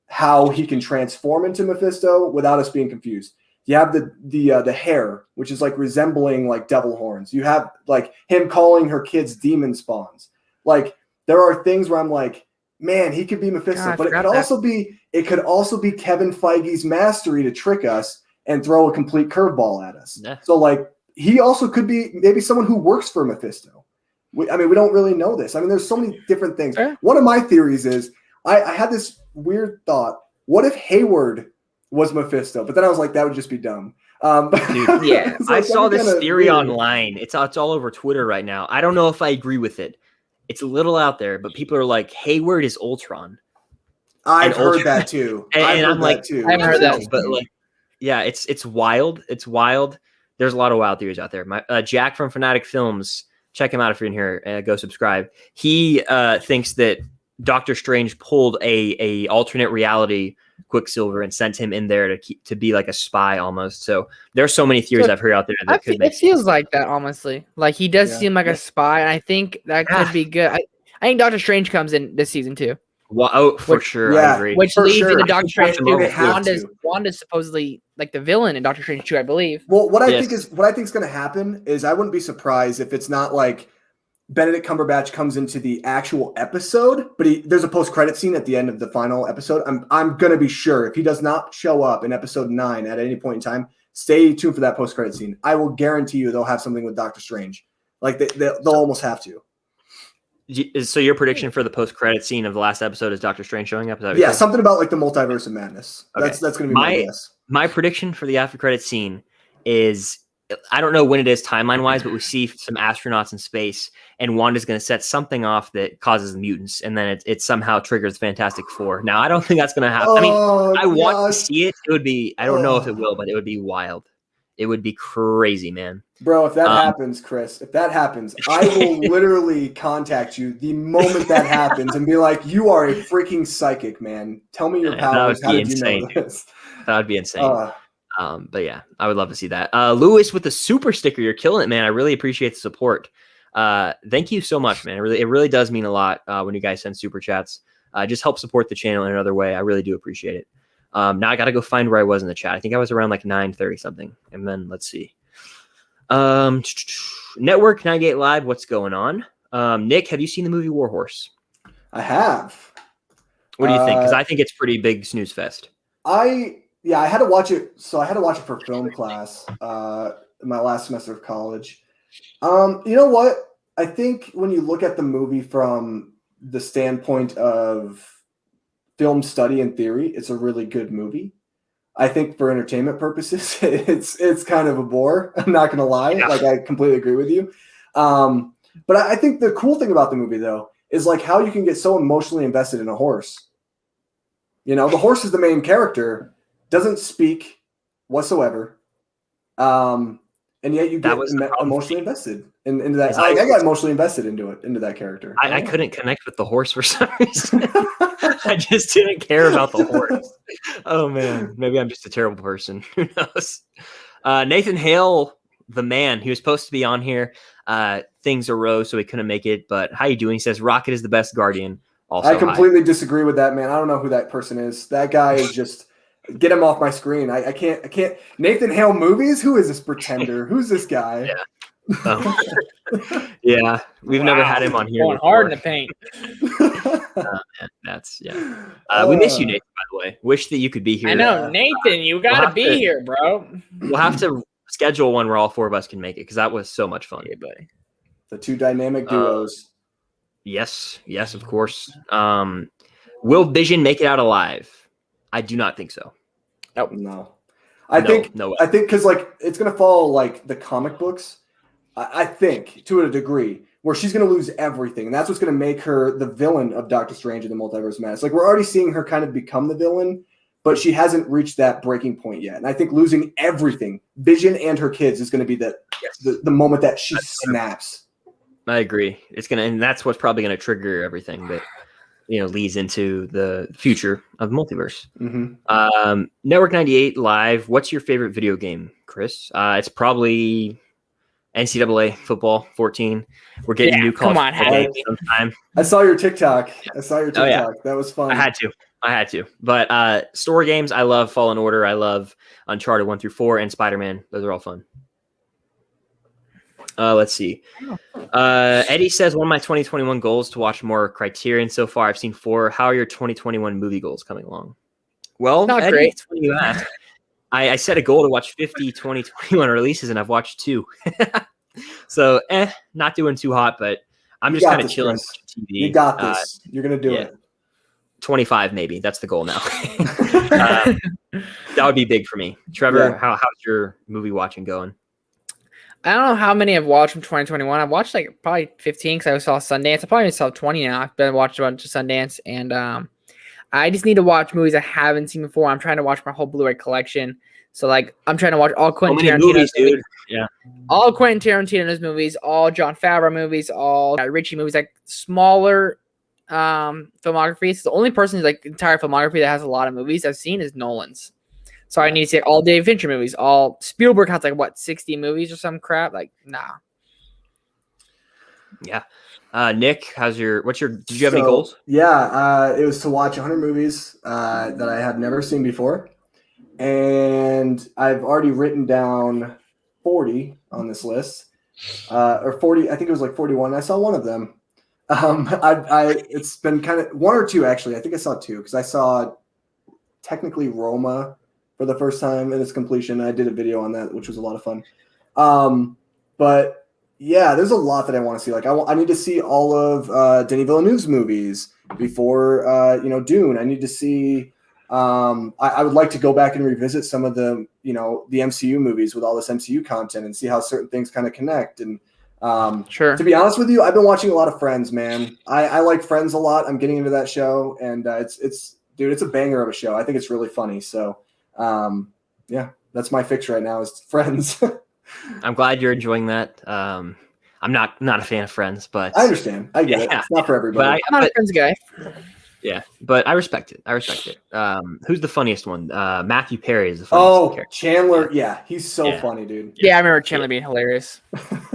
how he can transform into Mephisto without us being confused. You have the hair, which is like resembling like devil horns. You have like him calling her kids demon spawns. Like there are things where I'm like, man, he could be Mephisto, God, but it could also be Kevin Feige's mastery to trick us and throw a complete curveball at us. Yeah. So like he also could be maybe someone who works for Mephisto. We don't really know this. I mean, there's so many different things. Sure. One of my theories is I had this weird thought. What if Hayward was Mephisto? But then I was like, that would just be dumb. Dude, yeah, like, I saw this theory weird. online. It's all over Twitter right now. I don't know if I agree with it. It's a little out there, but people are like, Hayward is Ultron. I've heard that too. And I'm like, I haven't heard that. But like, yeah, it's wild. It's wild. There's a lot of wild theories out there. Jack from Fanatic Films, check him out if you're in here. Go subscribe. He thinks that Doctor Strange pulled a alternate reality Quicksilver and sent him in there to be like a spy almost. So there's so many theories I've heard out there that could make it feels like that, honestly. Like he does seem like a spy, and I think that could be good. I think Doctor Strange comes in this season too. Well, for sure, I agree. Which leads into Doctor Strange 2. Wanda's supposedly like the villain in Doctor Strange 2, I believe. Well, what I think is going to happen is I wouldn't be surprised if it's not like Benedict Cumberbatch comes into the actual episode, but there's a post-credit scene at the end of the final episode. I'm going to be sure if he does not show up in episode 9 at any point in time, stay tuned for that post-credit scene. I will guarantee you they'll have something with Doctor Strange. Like they'll almost have to. So your prediction for the post-credit scene of the last episode is Doctor Strange showing up? Yeah, something about like the multiverse of madness. Okay. That's going to be my guess. My prediction for the after-credit scene is, I don't know when it is timeline-wise, but we see some astronauts in space, and Wanda's going to set something off that causes mutants, and then it somehow triggers Fantastic Four. Now, I don't think that's going to happen. I want to see it. It would be, I don't know if it will, but it would be wild. It would be crazy, man. Bro, if that happens, Chris, I will literally contact you the moment that happens and be like, you are a freaking psychic, man. Tell me your powers. How did you know this? That would be insane. But yeah, I would love to see that. Lewis with the super sticker, you're killing it, man. I really appreciate the support. Thank you so much, man. It really does mean a lot when you guys send super chats. Just help support the channel in another way. I really do appreciate it. Now I got to go find where I was in the chat. I think I was around like 9:30 something. And then let's see. Network 98 Live, what's going on? Nick, have you seen the movie War Horse? I have. What do you think? Because I think it's pretty big snooze fest. I had to watch it. So I had to watch it for film class in my last semester of college. You know what? I think when you look at the movie from the standpoint of film study and theory, it's a really good movie. I think for entertainment purposes, it's kind of a bore. I'm not going to lie. Yeah. Like, I completely agree with you. But I think the cool thing about the movie, though, is like how you can get so emotionally invested in a horse. You know, the horse is the main character, doesn't speak whatsoever. And yet you get emotionally invested into that. I got emotionally invested into that character. I couldn't connect with the horse for some reason. I just didn't care about the horse. Oh man, maybe I'm just a terrible person. Who knows? Nathan Hale, the man, he was supposed to be on here. Things arose, so he couldn't make it. But how you doing? He says Rocket is the best Guardian. Also, I completely disagree with that, man. I don't know who that person is. That guy is just. Get him off my screen. I can't. Nathan Hale movies? Who is this pretender? Who's this guy? Yeah. Yeah. We've never had him on here. Going hard in the paint. That's we miss you, Nathan, by the way. Wish that you could be here. I know, Nathan, you gotta be here, bro. We'll have to schedule one where all four of us can make it because that was so much fun. Yeah, buddy. The two dynamic duos. Yes, of course. Will Vision make it out alive? I do not think so. Nope. No. I think because like it's gonna follow like the comic books. I think to a degree where she's gonna lose everything, and that's what's gonna make her the villain of Doctor Strange in the Multiverse of Madness. Like we're already seeing her kind of become the villain, but she hasn't reached that breaking point yet. And I think losing everything, Vision and her kids, is gonna be the moment that she snaps. I agree. And that's what's probably gonna trigger everything that leads into the future of the multiverse. Mm-hmm. Network 98 Live. What's your favorite video game, Chris? It's probably NCAA football 14. We're getting new college sometime. I saw your TikTok. Oh, yeah. That was fun. I had to. I had to. But story games, I love Fallen Order. I love Uncharted 1 through 4 and Spider-Man. Those are all fun. Let's see. Eddie says, one of my 2021 goals to watch more Criterion so far. I've seen 4. How are your 2021 movie goals coming along? Well, Not Eddie, great. it's funny you ask. I set a goal to watch 50 2021 releases, and I've watched 2. So, not doing too hot, but I'm just kind of chilling watching TV. You got this. You're going to do it. 25 maybe. That's the goal now. That would be big for me. Trevor, how's your movie watching going? I don't know how many I've watched from 2021. I've watched like probably 15 because I saw Sundance. I probably saw 20 now. I've been watching a bunch of Sundance, and I just need to watch movies I haven't seen before. I'm trying to watch my whole Blu-ray collection. So like I'm trying to watch all Quentin Tarantino's movies, dude. Yeah. All Quentin Tarantino's movies, all Jon Favreau movies, all Ritchie movies, like smaller filmographies. The only person who's like entire filmography that has a lot of movies I've seen is Nolan's. So I need to see all David Fincher movies. All Spielberg has like what 60 movies or some crap. Like nah. Yeah. Nick, did you have any goals? Yeah, it was to watch 100 movies that I have never seen before. And I've already written down 40 on this list. Or 40, I think it was like 41. I saw one of them. It's been kind of 1 or 2 actually. I think I saw 2 because I saw technically Roma for the first time in its completion. I did a video on that, which was a lot of fun. But yeah, there's a lot that I want to see. Like I need to see all of Denis Villeneuve's movies before Dune. I need to see. I would like to go back and revisit some of the the MCU movies with all this MCU content and see how certain things kind of connect. And sure. To be honest with you, I've been watching a lot of Friends, man. I like Friends a lot. I'm getting into that show, and it's a banger of a show. I think it's really funny. So yeah, that's my fix right now is Friends. I'm glad you're enjoying that. I'm not a fan of Friends, but I understand. I get it. It's not for everybody. I'm not a Friends guy. Yeah, but I respect it. Who's the funniest one? Matthew Perry is the funniest character. Chandler. Yeah, he's so funny, dude. Yeah, I remember Chandler being hilarious.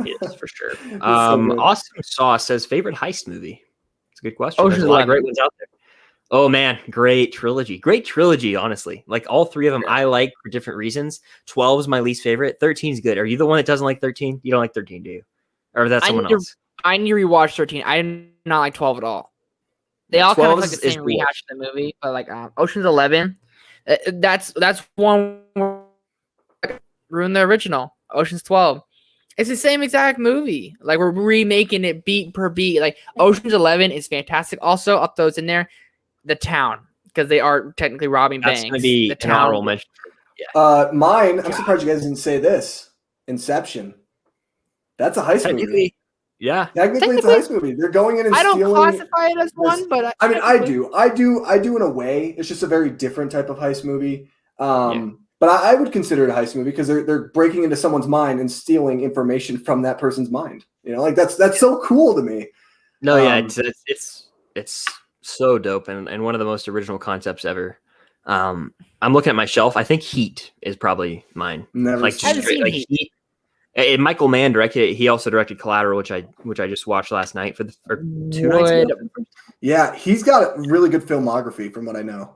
Yes, for sure. So Awesome Sauce says favorite heist movie. It's a good question. There's Ocean's a lot of 11. great ones out there. Oh man, great trilogy. Honestly, like all 3 of them, I like for different reasons. 12 is my least favorite. 13 is good. Are you the one that doesn't like 13? You don't like 13, do you? Or that's someone else? I need to rewatch 13. I did not like 12 at all. They all kind of like the same rehash of the movie, but like Ocean's 11, that's one where ruined the original. Ocean's 12, it's the same exact movie. Like we're remaking it beat per beat. Like Ocean's 11 is fantastic. Also, I'll throw it in there, The Town, because they are technically robbing banks. That's going to be The an honorable mention. Yeah. Mine. I'm surprised you guys didn't say this. Inception. That's a heist movie. Yeah. Technically, it's a heist movie. They're going in and stealing. I don't classify it as one, but I mean, I do in a way. It's just a very different type of heist movie. But I would consider it a heist movie because they're breaking into someone's mind and stealing information from that person's mind. Like that's so cool to me. No, yeah, it's so dope and one of the most original concepts ever. I'm looking at my shelf. I think Heat is probably mine. Never seen Heat. And Michael Mann directed it. He also directed Collateral, which I just watched last night or 2 nights ago. Yeah, he's got a really good filmography from what I know.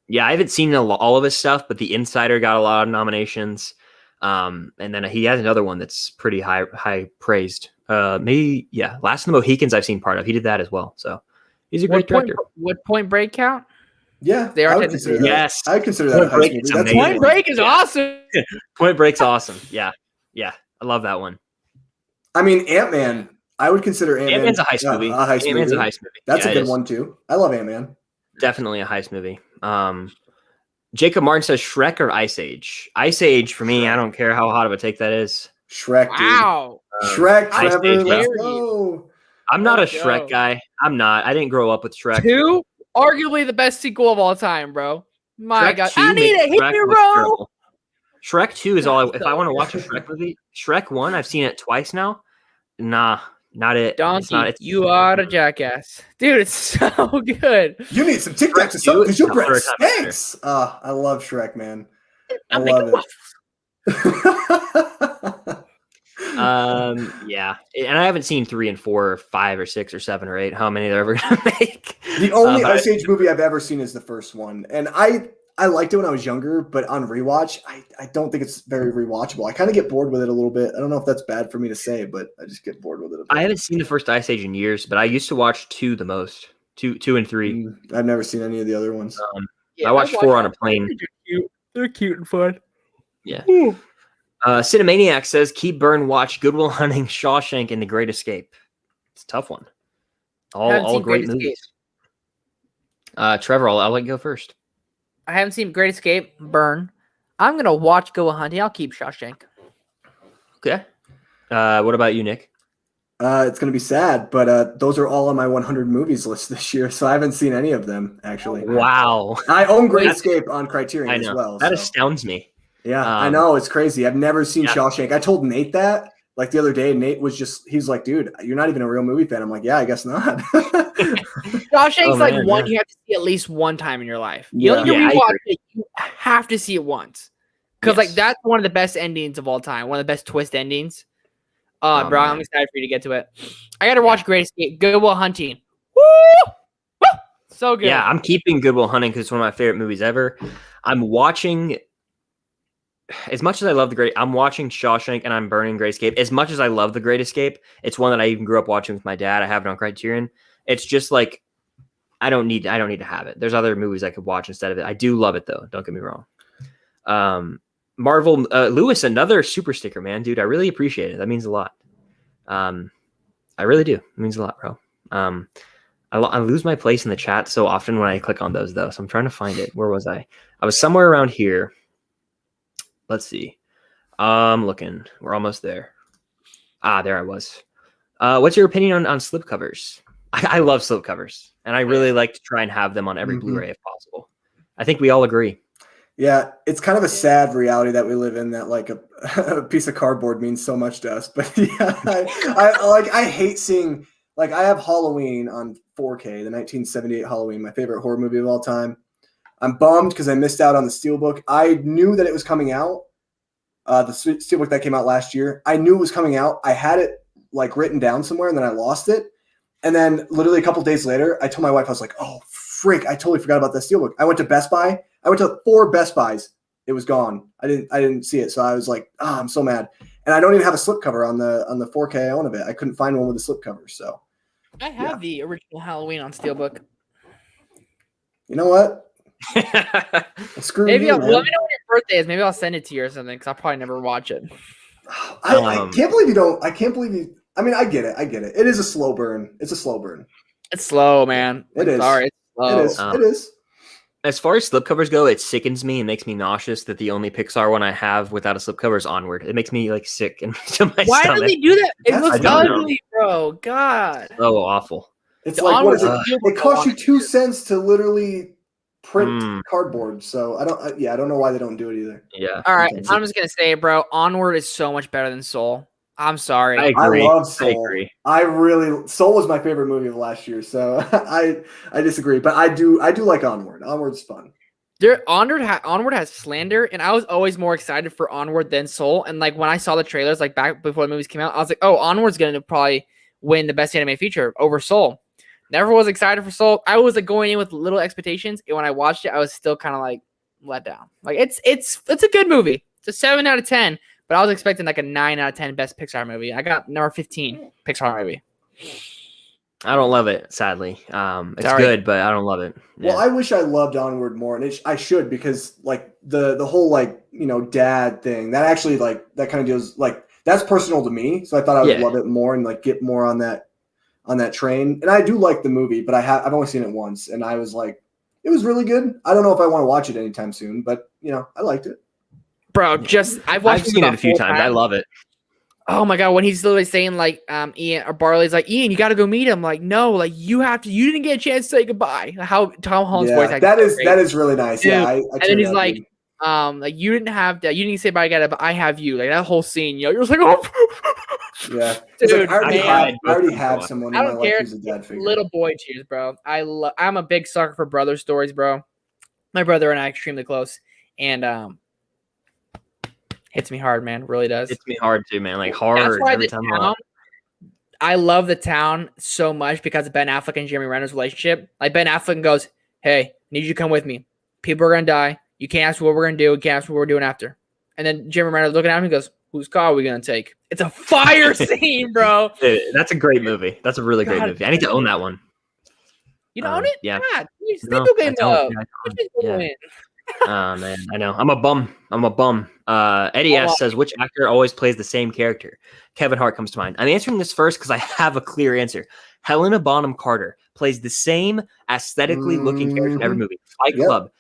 Yeah, I haven't seen all of his stuff, but The Insider got a lot of nominations. And then he has another one that's pretty high praised. Last of the Mohicans I've seen part of. He did that as well. So he's a great director. Would Point Break count? Yeah, they are. I would consider that. Yes, I consider that. Point Break is awesome. Point Break's awesome. Yeah, I love that one. I mean, Ant-Man. I would consider Ant-Man. Ant-Man's a heist movie. Ant-Man's a heist movie. That's a good one too. I love Ant-Man. Definitely a heist movie. Jacob Martin says Shrek or Ice Age. Ice Age for me. I don't care how hot of a take that is. Shrek, dude. Wow. Shrek, Trevor. Let's go. I'm not a Shrek guy. I'm not. I didn't grow up with Shrek. 2, arguably the best sequel of all time, bro. My Shrek God, 2 I need it. Hit me, bro. Shrek 2 is all. If I want to watch a Shrek movie, Shrek 1, I've seen it twice now. Nah, not it. Donkey, you are a jackass, dude. It's so good. You need some Tic Tacs or something because your breath stinks. I love Shrek, man. I love it. Yeah, and I haven't seen 3 and 4, or 5 or 6 or 7 or 8. How many they're ever gonna make? The only Ice Age movie I've ever seen is the first one, and I liked it when I was younger, but on rewatch, I don't think it's very rewatchable. I kind of get bored with it a little bit. I don't know if that's bad for me to say, but I just get bored with it a bit. I haven't seen the first Ice Age in years, but I used to watch 2 the most. 2 and 3. I've never seen any of the other ones. I watched 4 on a plane. They're cute and fun. Yeah. Cinemaniac says, keep burn, watch Good Will Hunting, Shawshank, and The Great Escape. It's a tough one. All great movies. Trevor, I'll let you go first. I haven't seen Great Escape, Burn. I'm gonna watch Go Hunting. I'll keep Shawshank. Okay. What about you, Nick? It's gonna be sad, but those are all on my 100 movies list this year, so I haven't seen any of them actually. Wow. I own Great Escape on Criterion as well. That astounds me. Yeah, I know, it's crazy. I've never seen Shawshank. I told Nate that like the other day. Nate was he's like, dude, you're not even a real movie fan. I'm like, yeah, I guess not. Shawshank's one you have to see at least one time in your life. You don't need to rewatch it. You have to see it once. Because that's one of the best endings of all time. One of the best twist endings. Bro, I'm excited for you to get to it. I gotta watch Great Escape. Good Will Hunting. Woo! Woo! So good. Yeah, I'm keeping Good Will Hunting because it's one of my favorite movies ever. I'm watching, as much as I love I'm watching Shawshank and I'm burning Great Escape. As much as I love The Great Escape, it's one that I even grew up watching with my dad. I have it on Criterion. It's just like I don't need to have it. There's other movies I could watch instead of it. I do love it though. Don't get me wrong. Marvel, Lewis, another super sticker, man, dude. I really appreciate it. That means a lot. I really do. It means a lot, bro. I lose my place in the chat so often when I click on those though. So I'm trying to find it. Where was I? I was somewhere around here. Let's see. I'm looking. We're almost there. There I was. What's your opinion on slipcovers? I love slipcovers, and I really like to try and have them on every Blu-ray if possible. I think we all agree. Yeah, it's kind of a sad reality that we live in, that like a piece of cardboard means so much to us. But yeah, I hate seeing, like, I have Halloween on 4K, the 1978 Halloween, my favorite horror movie of all time. I'm bummed because I missed out on the Steelbook. I knew that it was coming out, the Steelbook that came out last year. I knew it was coming out. I had it like written down somewhere, and then I lost it. And then literally a couple days later, I told my wife, I was like, oh, frick, I totally forgot about that Steelbook. I went to Best Buy. I went to 4 Best Buys. It was gone. I didn't see it. So I was like, I'm so mad. And I don't even have a slipcover on the 4K I own of it. I couldn't find one with a slipcover. So I have the original Halloween on Steelbook. You know what? Screw Maybe you, let me man. know when your birthday is. Maybe I'll send it to you or something because I'll probably never watch it. I can't believe you don't. I can't believe you. I mean, I get it. It is a slow burn. It's a slow burn. It's slow, man. It is. Sorry, it's slow. It is. It is. As far as slipcovers go, it sickens me and makes me nauseous that the only Pixar one I have without a slipcover is Onward. It makes me like sick and to my Why stomach. do they do that? It looks don't ugly, bro. God. Oh, awful. It's like, what is it? It costs you 2 cents to literally print cardboard. So I don't know why they don't do it either. Yeah. All right. I'm just gonna say, bro, Onward is so much better than Soul. I'm sorry. I agree. I love Soul. I agree. Soul was my favorite movie of last year, so I disagree. But I do like Onward. Onward's fun. Onward has slander, and I was always more excited for Onward than Soul. And like when I saw the trailers, like back before the movies came out, I was like, oh, Onward's gonna probably win the best anime feature over Soul. Never was excited for Soul. I was like going in with little expectations, and when I watched it, I was still kind of like let down. Like it's a good movie. It's a 7 out of 10. But I was expecting like a 9 out of 10 best Pixar movie. I got number 15 Pixar movie. I don't love it, sadly. It's good, but I don't love it. Yeah. Well, I wish I loved Onward more, and I should, because like the whole like dad thing, that actually like that kind of deals like that's personal to me. So I thought I would love it more and like get more on that train. And I do like the movie, but I've only seen it once, and I was like, it was really good. I don't know if I want to watch it anytime soon, but I liked it. Bro, I've seen it a few times. I love it. Oh my god, when he's literally saying like Ian or Barley's like, Ian, you gotta go meet him. Like, no, like you didn't get a chance to say goodbye. How Tom Holland's voice acting. That is really nice. Dude. Yeah. And then he's like, you didn't have that, you didn't say bye again, but I have you. Like that whole scene, you're just like, oh yeah. Dude, like, I already have someone in I my don't life care. who's a dad figure. Little boy tears, bro. I'm a big sucker for brother stories, bro. My brother and I are extremely close. And Hits me hard, man. Really does. Hits me hard too, man. Like That's hard why every the time. town, I love the town so much because of Ben Affleck and Jeremy Renner's relationship. Like Ben Affleck goes, "Hey, I need you to come with me. People are gonna die. You can't ask what we're gonna do. You can't ask what we're doing after." And then Jeremy Renner looking at him and goes, "Whose car are we gonna take?" It's a fire scene, bro. Dude, that's a great movie. That's a really great God. movie. I need to own that one. You don't own it? Yeah. God, you No, still game I don't. up. Yeah, What you yeah. doing? Oh man, I know. I'm a bum. Eddie S says, which actor always plays the same character? Kevin Hart comes to mind. I'm answering this first because I have a clear answer. Helena Bonham Carter plays the same aesthetically looking character in every movie. Fight Club,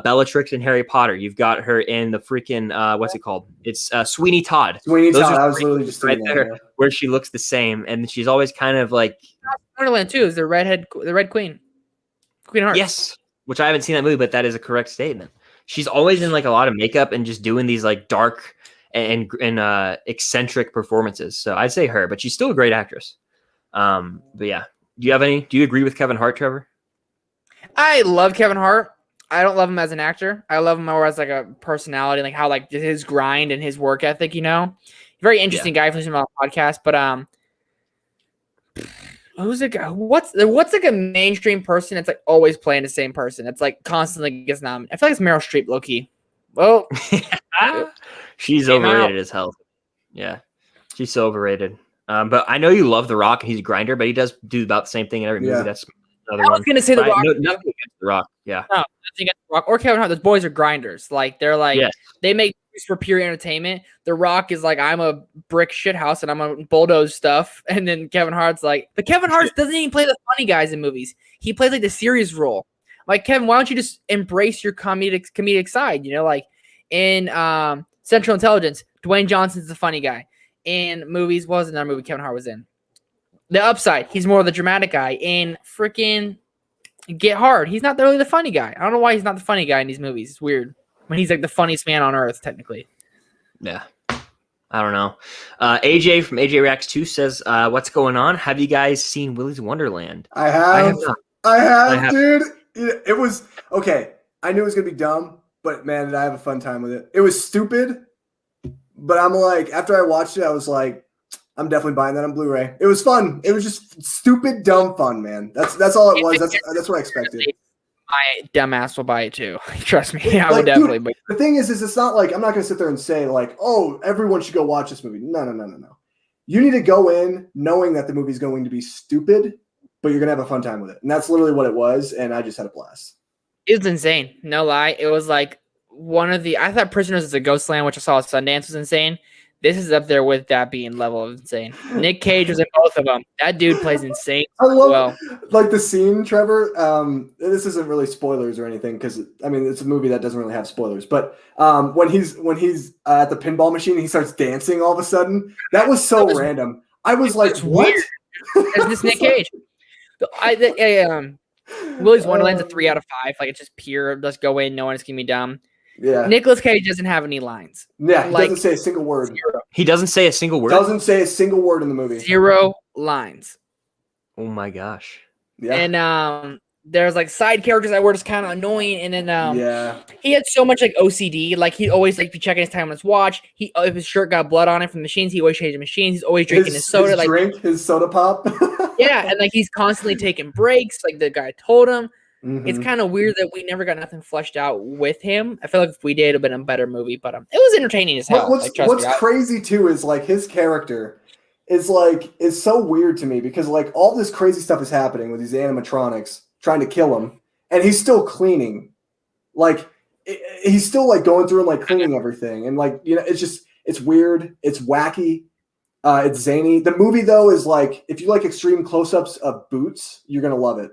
Bellatrix and Harry Potter. You've got her in the freaking what's it called? It's Sweeney Todd. Sweeney Those Todd. are I was literally just right thinking there, that. where she looks the same, and she's always kind of like Wonderland too is the Red Queen. Queen Heart. yes, which I haven't seen that movie, but that is a correct statement. She's always in like a lot of makeup and just doing these like dark and eccentric performances. So I'd say her, but she's still a great actress. But yeah, do you agree with Kevin Hart, Trevor? I love Kevin Hart. I don't love him as an actor. I love him more as like a personality, like how like his grind and his work ethic. Very interesting guy for him on a podcast. But who's a guy? What's like a mainstream person that's like always playing the same person? That's like constantly gets nominated. I feel like it's Meryl Streep, low key. Well, she's overrated as hell. Yeah, she's so overrated. But I know you love The Rock. He's a grinder, but he does do about the same thing in every movie. That's another one. I was gonna say The Rock. Nothing against The Rock. Yeah. No, nothing against The Rock or Kevin Hart. Those boys are grinders. Like they're like they make movies for pure entertainment. The Rock is like, I'm a brick shit house and I'm gonna bulldoze stuff. And then Kevin Hart's like, but Kevin Hart doesn't even play the funny guys in movies. He plays like the serious role. Like Kevin, why don't you just embrace your comedic side? Like in Central Intelligence, Dwayne Johnson's the funny guy. In movies, what was another movie Kevin Hart was in? The Upside, he's more of the dramatic guy. In freaking Get Hard, he's not really the funny guy. I don't know why he's not the funny guy in these movies. It's weird. When he's like the funniest man on earth, technically. Yeah. I don't know. AJ from AJ Reacts 2 says, what's going on? Have you guys seen Willy's Wonderland? I have. I have, dude. It was okay. I knew it was gonna be dumb, but man, did I have a fun time with it. It was stupid, but I'm like, after I watched it, I was like, I'm definitely buying that on Blu-ray. It was fun. It was just stupid, dumb fun, man. That's all it was. That's what I expected. My dumbass will buy it too. Trust me, I would definitely. Dude, the thing is it's not like I'm not gonna sit there and say like, oh, everyone should go watch this movie. No. You need to go in knowing that the movie's going to be stupid, but you're gonna have a fun time with it, and that's literally what it was. And I just had a blast. It was insane. No lie. It was like I thought Prisoners is a Ghost Land, which I saw at Sundance, was insane. This is up there with that being level of insane. Nick Cage was in both of them. That dude plays insane. I love like the scene, Trevor. This isn't really spoilers or anything because I mean it's a movie that doesn't really have spoilers. But when he's at the pinball machine, he starts dancing all of a sudden. That was so random. I was like, "What?" Is this Nick Cage? Willy's Wonderland's a 3 out of 5. Like it's just pure. Let's go in. No one's gonna be dumb. Yeah. Nicolas Cage doesn't have any lines. Yeah, he doesn't say a single word. Zero. He doesn't say a single word? Doesn't say a single word in the movie. 0 lines. Oh my gosh. Yeah. And there's like side characters that were just kind of annoying. And then he had so much like OCD. Like he'd always like be checking his time on his watch. If his shirt got blood on it from the machines, he always changed the machines. He's always drinking his soda. His soda pop. Yeah, and like he's constantly taking breaks. Like the guy told him. Mm-hmm. It's kind of weird that we never got nothing fleshed out with him. I feel like if we did, it would have been a better movie. But it was entertaining as hell. What's crazy too is like his character is so weird to me because like all this crazy stuff is happening with these animatronics trying to kill him, and he's still cleaning. Like he's still like going through and like cleaning everything, and like it's weird, it's wacky, it's zany. The movie though is like if you like extreme close-ups of boots, you're gonna love it.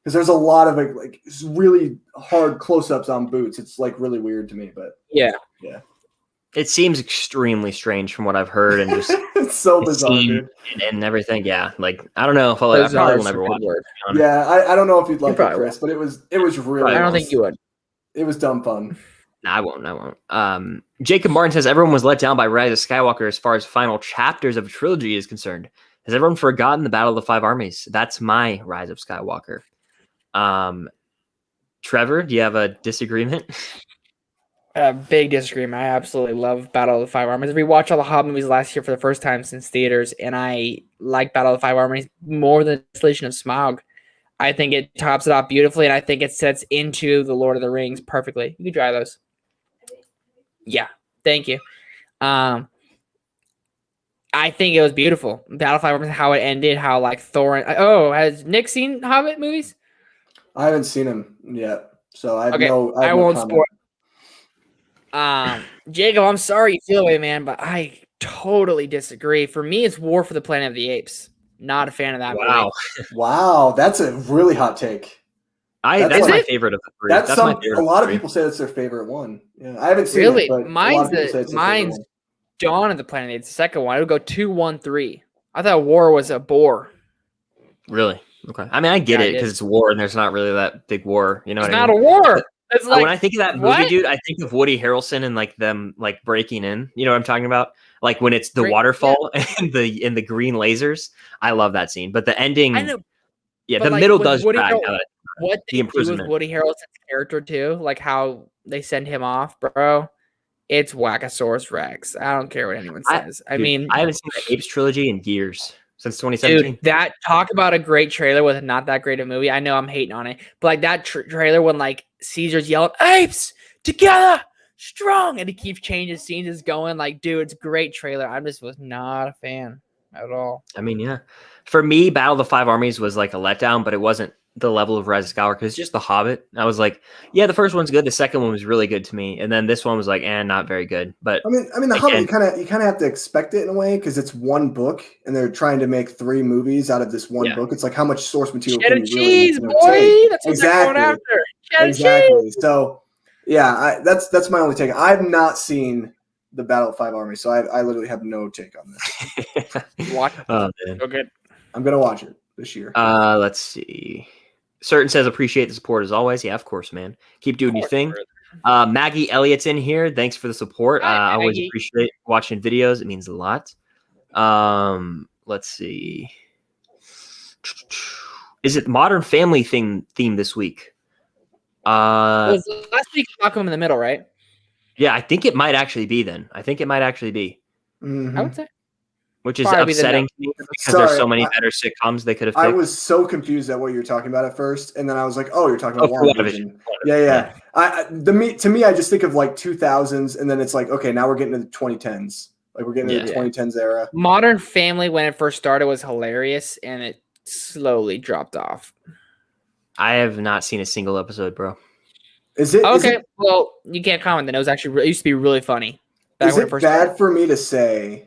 Because there's a lot of like really hard close-ups on boots. It's like really weird to me, but yeah. It seems extremely strange from what I've heard and just it's so bizarre, dude. And everything. Yeah, like I don't know if I probably will never watch it. Yeah, I don't know if you'd like it, Chris, but it was really. I don't think you would. It was dumb fun. No, I won't. Jacob Martin says everyone was let down by Rise of Skywalker as far as final chapters of a trilogy is concerned. Has everyone forgotten the Battle of the Five Armies? That's my Rise of Skywalker. Trevor, do you have a disagreement? Big disagreement. I absolutely love Battle of the Five Armies. We watched all the Hobbit movies last year for the first time since theaters, and I like Battle of the Five Armies more than the Installation of Smaug. I think it tops it off beautifully, and I think it sets into the Lord of the Rings perfectly. You can try those. Yeah, thank you. I think it was beautiful. Battle of the Five Armies, how it ended, how like Thorin. Oh, has Nick seen Hobbit movies? I haven't seen him yet, so I Okay, I won't spoil. Jacob, I'm sorry you feel away, man, but I totally disagree. For me, it's War for the Planet of the Apes. Not a fan of that movie. Wow, that's a really hot take. That's my favorite of the three. That's my favorite. A lot of people say that's their favorite one. Yeah, I haven't seen it, but mine's Dawn of the Planet of the Apes. The second one, it would go 2, 1, 3. I thought War was a bore. Really? Okay. I mean, I get it because it's war, and there's not really that big war. You know, it's what not I mean? a war. It's like, when I think of that movie, dude, I think of Woody Harrelson and like them like breaking in. You know what I'm talking about? Like when it's the waterfall and the green lasers. I love that scene. But the ending, I know, the middle does drag. What they do with Woody Harrelson's character too, like how they send him off, bro. It's Wackosaurus Rex. I don't care what anyone says. I mean, I haven't seen the Apes trilogy in years. Since 2017. Dude, that talk about a great trailer with not that great a movie. I know I'm hating on it, but like that trailer when like Caesar's yelling apes together, strong, and he keeps changing scenes is going like, dude, it's a great trailer. I just was not a fan at all. I mean, yeah, for me, Battle of the Five Armies was like a letdown, but it wasn't the level of Rise of Skywalker because it's just The Hobbit. I was like, yeah, the first one's good. The second one was really good to me, and then this one was like, not very good. But I mean, The Hobbit, you kind of have to expect it in a way because it's one book, and they're trying to make 3 movies out of this one book. It's like how much source material can you really boy? That's what they're going after. Exactly. So, yeah, that's my only take. I've not seen the Battle of Five Armies, so I literally have no take on this. Watch it. Oh, man. Okay. I'm gonna watch it this year. Let's see. Certain says appreciate the support as always. Yeah, of course, man. Keep doing your thing. Maggie Elliott's in here. Thanks for the support. I always appreciate watching videos. It means a lot. Let's see. Is it Modern Family theme this week? Last week Malcolm in the Middle, right? Yeah, I think it might actually be then. Mm-hmm. I would say. Which is upsetting to me because there's so many better sitcoms they could have picked. I was so confused at what you were talking about at first, and then I was like, "Oh, you're talking about WandaVision." Yeah. To me, I just think of like 2000s, and then it's like, okay, now we're getting to the 2010s. Like we're getting into the 2010s era. Modern Family, when it first started, was hilarious, and it slowly dropped off. I have not seen a single episode, bro. Is it okay? Well, you can't comment. Then it used to be really funny. Is it bad for me to say?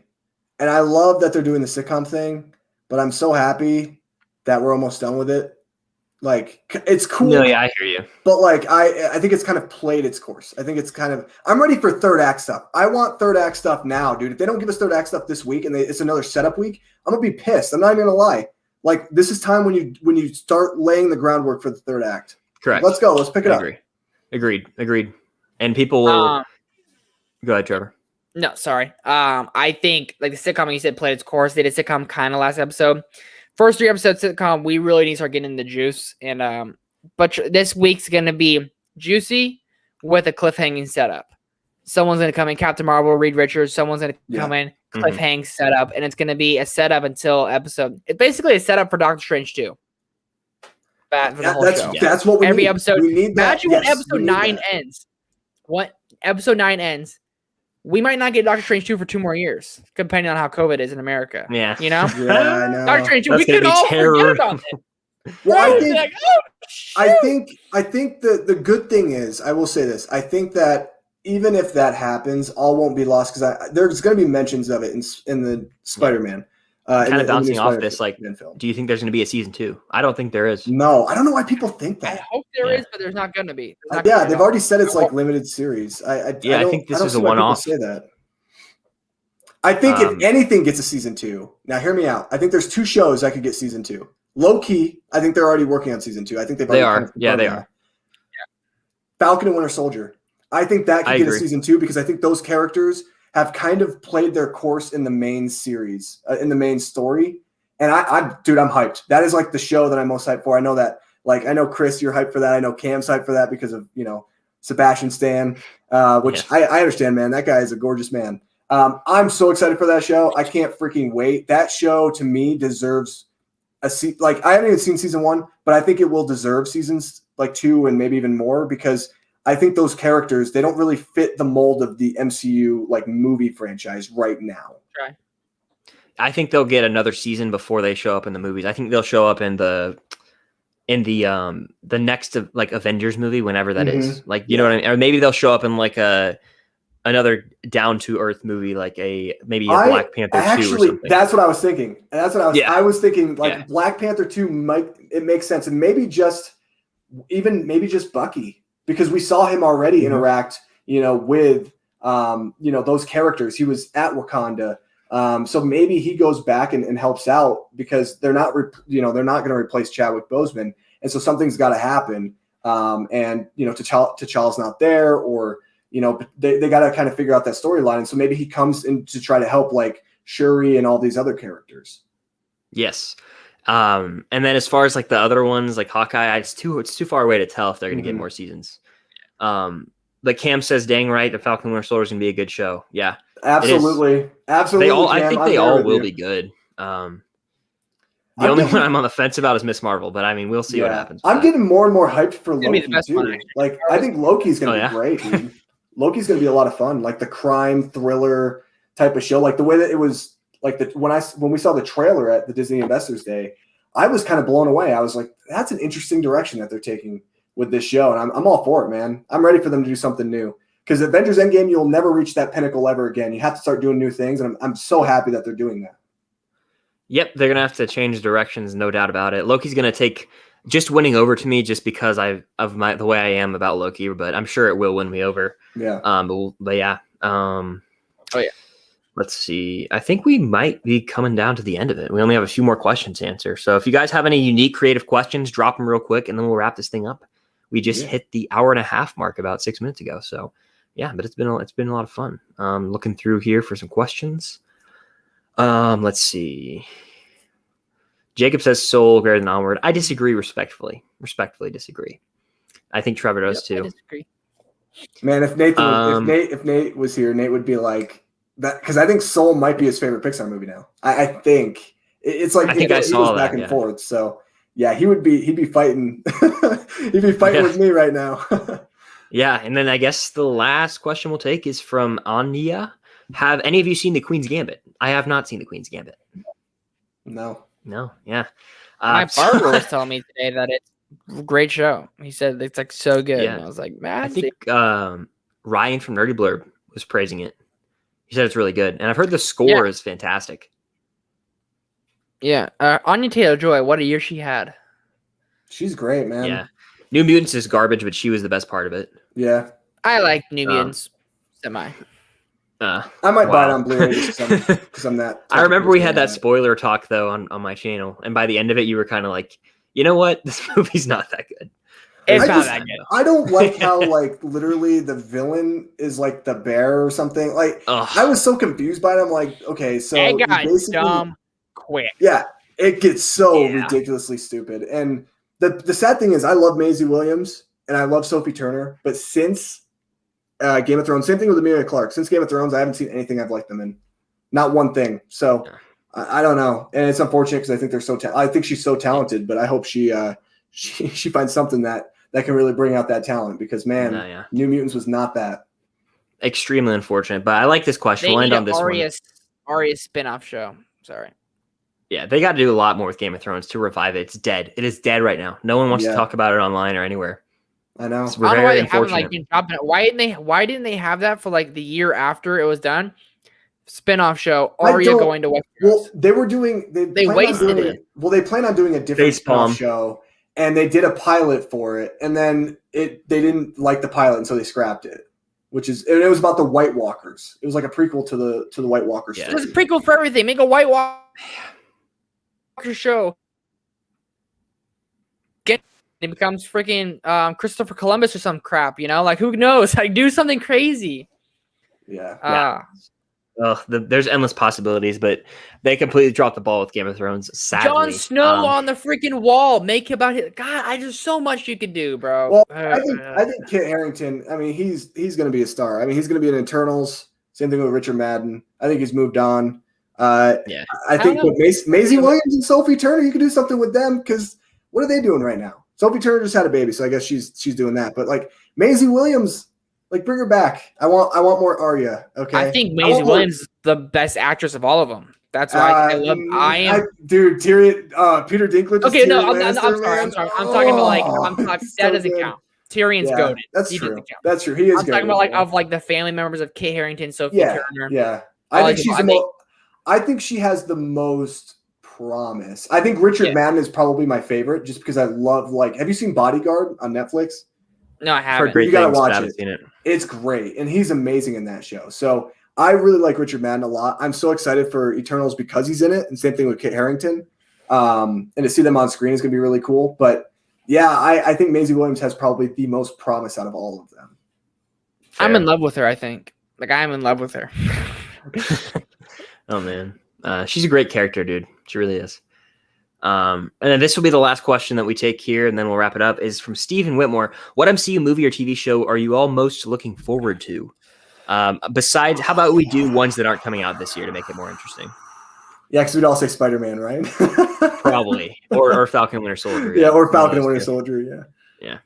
And I love that they're doing the sitcom thing, but I'm so happy that we're almost done with it. Like, it's cool. No, yeah, I hear you. But like, I think it's kind of played its course. I think it's kind of. I'm ready for third act stuff. I want third act stuff now, dude. If they don't give us third act stuff this week and it's another setup week, I'm gonna be pissed. I'm not even gonna lie. Like, this is time when you start laying the groundwork for the third act. Correct. Let's go. Let's pick it up. Agreed. And people will. Go ahead, Trevor. No, sorry. I think like the sitcom you said played its course. They did a sitcom kind of last episode. First 3 episodes sitcom, we really need to start getting the juice. And but this week's gonna be juicy with a cliffhanging setup. Someone's gonna come in, Captain Marvel, Reed Richards. Someone's gonna come in, cliffhang setup, and it's gonna be a setup until episode. It's basically a setup for Doctor Strange 2. For the whole show. That's what we Every need. episode. We need that. Imagine when episode 9 ends. What episode 9 ends? We might not get Doctor Strange 2 for 2 more years, depending on how COVID is in America. Yeah. You know? Yeah, I know. Doctor Strange 2, we could all forget about it. Well, I think the good thing is, I will say this. I think that even if that happens, all won't be lost because there's going to be mentions of it in the Spider-Man. Kind of bouncing off this, like, do you think there's going to be a season 2? I don't think there is. No, I don't know why people think that. I hope there is, but there's not going to be. They've already said it's like limited series. I think this is a one-off. Say that. I think if anything gets a season 2, now hear me out. I think there's 2 shows that could get season 2. Low key, I think they're already working on season 2. I think they are. Yeah, they are. Falcon and Winter Soldier. I think that could get a season 2 because I think those characters have kind of played their course in the main series, in the main story. And dude, I'm hyped. That is like the show that I'm most hyped for. I know that, like, I know Chris, you're hyped for that. I know Cam's hyped for that because of, Sebastian Stan, which Yeah. I understand, man. That guy is a gorgeous man. I'm so excited for that show. I can't freaking wait. That show to me deserves like I haven't even seen season 1, but I think it will deserve seasons like 2 and maybe even more because I think those characters, they don't really fit the mold of the MCU like movie franchise right now. Right. I think they'll get another season before they show up in the movies. I think they'll show up in the next like Avengers movie, whenever that is. Like, you know what I mean? Or maybe they'll show up in like another down to earth movie, like maybe a Black Panther 2 or something. That's what I was thinking. And that's what I was thinking, like Yeah. Black Panther 2 it makes sense. And maybe just Bucky, because we saw him already interact, with those characters. He was at Wakanda. So maybe he goes back and helps out because they're not going to replace Chadwick Boseman. And so something's got to happen. And T'Challa's not there, or they got to kind of figure out that storyline. And so maybe he comes in to try to help like Shuri and all these other characters. Yes. And then as far as like the other ones, like Hawkeye, it's too far away to tell if they're going to get more seasons. But Cam says, dang right, the Falcon Winter Soldier is going to be a good show. Yeah. Absolutely. I think they all will be good. The only one I'm on the fence about is Miss Marvel, but I mean, we'll see what happens. I'm getting more and more hyped for Loki too. One. I think Loki's going to be great, dude. Loki's going to be a lot of fun, like the crime thriller type of show, like the way that it was, like when we saw the trailer at the Disney Investors Day, I was kind of blown away. I was like, that's an interesting direction that they're taking with this show, and I'm all for it, man. I'm ready for them to do something new. Because Avengers Endgame, you'll never reach that pinnacle ever again. You have to start doing new things, and I'm so happy that they're doing that. Yep, they're gonna have to change directions, no doubt about it. Loki's gonna take just winning over to me just because the way I am about Loki, but I'm sure it will win me over. Yeah. But yeah. Let's see. I think we might be coming down to the end of it. We only have a few more questions to answer. So if you guys have any unique creative questions, drop them real quick, and then we'll wrap this thing up. We just hit the hour-and-a-half mark about 6 minutes ago. So yeah, but it's been a lot of fun. Looking through here for some questions. Let's see. Jacob says Soul greater than Onward. I disagree respectfully. Respectfully disagree. I think Trevor does too. I disagree. Man, if Nate was here, Nate would be like that, because I think Soul might be his favorite Pixar movie now. I think it's like he goes back and forth. So yeah, he'd be fighting. He'd be fighting with me right now. Yeah, and then I guess the last question we'll take is from Anya. Have any of you seen The Queen's Gambit? I have not seen The Queen's Gambit. No. Yeah. My barber was telling me today that it's a great show. He said it's like so good. Yeah. And I was like, man, I think Ryan from Nerdy Blurb was praising it. He said it's really good, and I've heard the score is fantastic. Yeah, Anya Taylor-Joy, what a year she had. She's great, man. Yeah, New Mutants is garbage, but she was the best part of it. Yeah, I like New Mutants. Semi. I might buy it on Blu-ray because I'm that. I remember we had that spoiler talk though on my channel, and by the end of it, you were kind of like, you know what, this movie's not that good. It's not that good. I don't like how like literally the villain is like the bear or something. Like I was so confused by it. I'm like, okay, so it got dumb quick. Yeah, it gets so ridiculously stupid. And the sad thing is, I love Maisie Williams and I love Sophie Turner, but since Game of Thrones, same thing with Emilia Clarke. Since Game of Thrones, I haven't seen anything I've liked them in, not one thing. So I don't know, and it's unfortunate because I think they're so. I think she's so talented, but I hope she finds something that can really bring out that talent. Because man, New Mutants was not that. Extremely unfortunate, but I like this question. We'll end on this one. Arya spin-off show. Sorry. Yeah, they got to do a lot more with Game of Thrones to revive it. It's dead. It is dead right now. No one wants to talk about it online or anywhere. I know. It's very unfortunate. Why didn't they have that for like the year after it was done? Spin-off show, Arya going to Westeros. Well, they were doing. They wasted it. Well, they plan on doing a different spin-off show, and they did a pilot for it, and then they didn't like the pilot, and so they scrapped it. It was about the White Walkers. It was like a prequel to the White Walkers. It was a prequel for everything. Make a White Walker show. It becomes freaking Christopher Columbus or some crap, like who knows? Like do something crazy. Yeah. There's endless possibilities, but they completely dropped the ball with Game of Thrones. Sadly, Jon Snow on the freaking wall. Make about it. God, I just so much you can do, bro. Well, I think Kit Harington. I mean, he's going to be a star. I mean, he's going to be in Eternals. Same thing with Richard Madden. I think he's moved on. Yeah, I think with Maisie Williams and Sophie Turner, you could do something with them because what are they doing right now? Sophie Turner just had a baby, so I guess she's doing that. But like Maisie Williams, like bring her back. I want more Arya. Okay, I think Maisie Williams is the best actress of all of them. That's why I love. Dude, Tyrion, Peter Dinklage. Okay, no, I'm sorry. I'm talking about like that doesn't count. Tyrion's goated. That's true. That's true. He is. I'm talking about like the family members of Kit Harington, Sophie Turner. Yeah, I think she has the most promise. I think Richard Madden is probably my favorite, just because I love have you seen Bodyguard on Netflix? No, I haven't. You gotta watch it. It's great, and he's amazing in that show. So I really like Richard Madden a lot. I'm so excited for Eternals because he's in it, and same thing with Kit Harington. And to see them on screen is gonna be really cool. But yeah, I think Maisie Williams has probably the most promise out of all of them. Fair. I'm in love with her. I think I'm in love with her. Oh man, she's a great character, dude. She really is. And then this will be the last question that we take here, and then we'll wrap it up. Is from Stephen Whitmore. What MCU movie or TV show are you all most looking forward to? Besides, how about we do ones that aren't coming out this year to make it more interesting? Yeah, because we'd all say Spider-Man, right? Probably, or Falcon and Winter Soldier. Yeah, or Falcon and Winter Soldier. Yeah.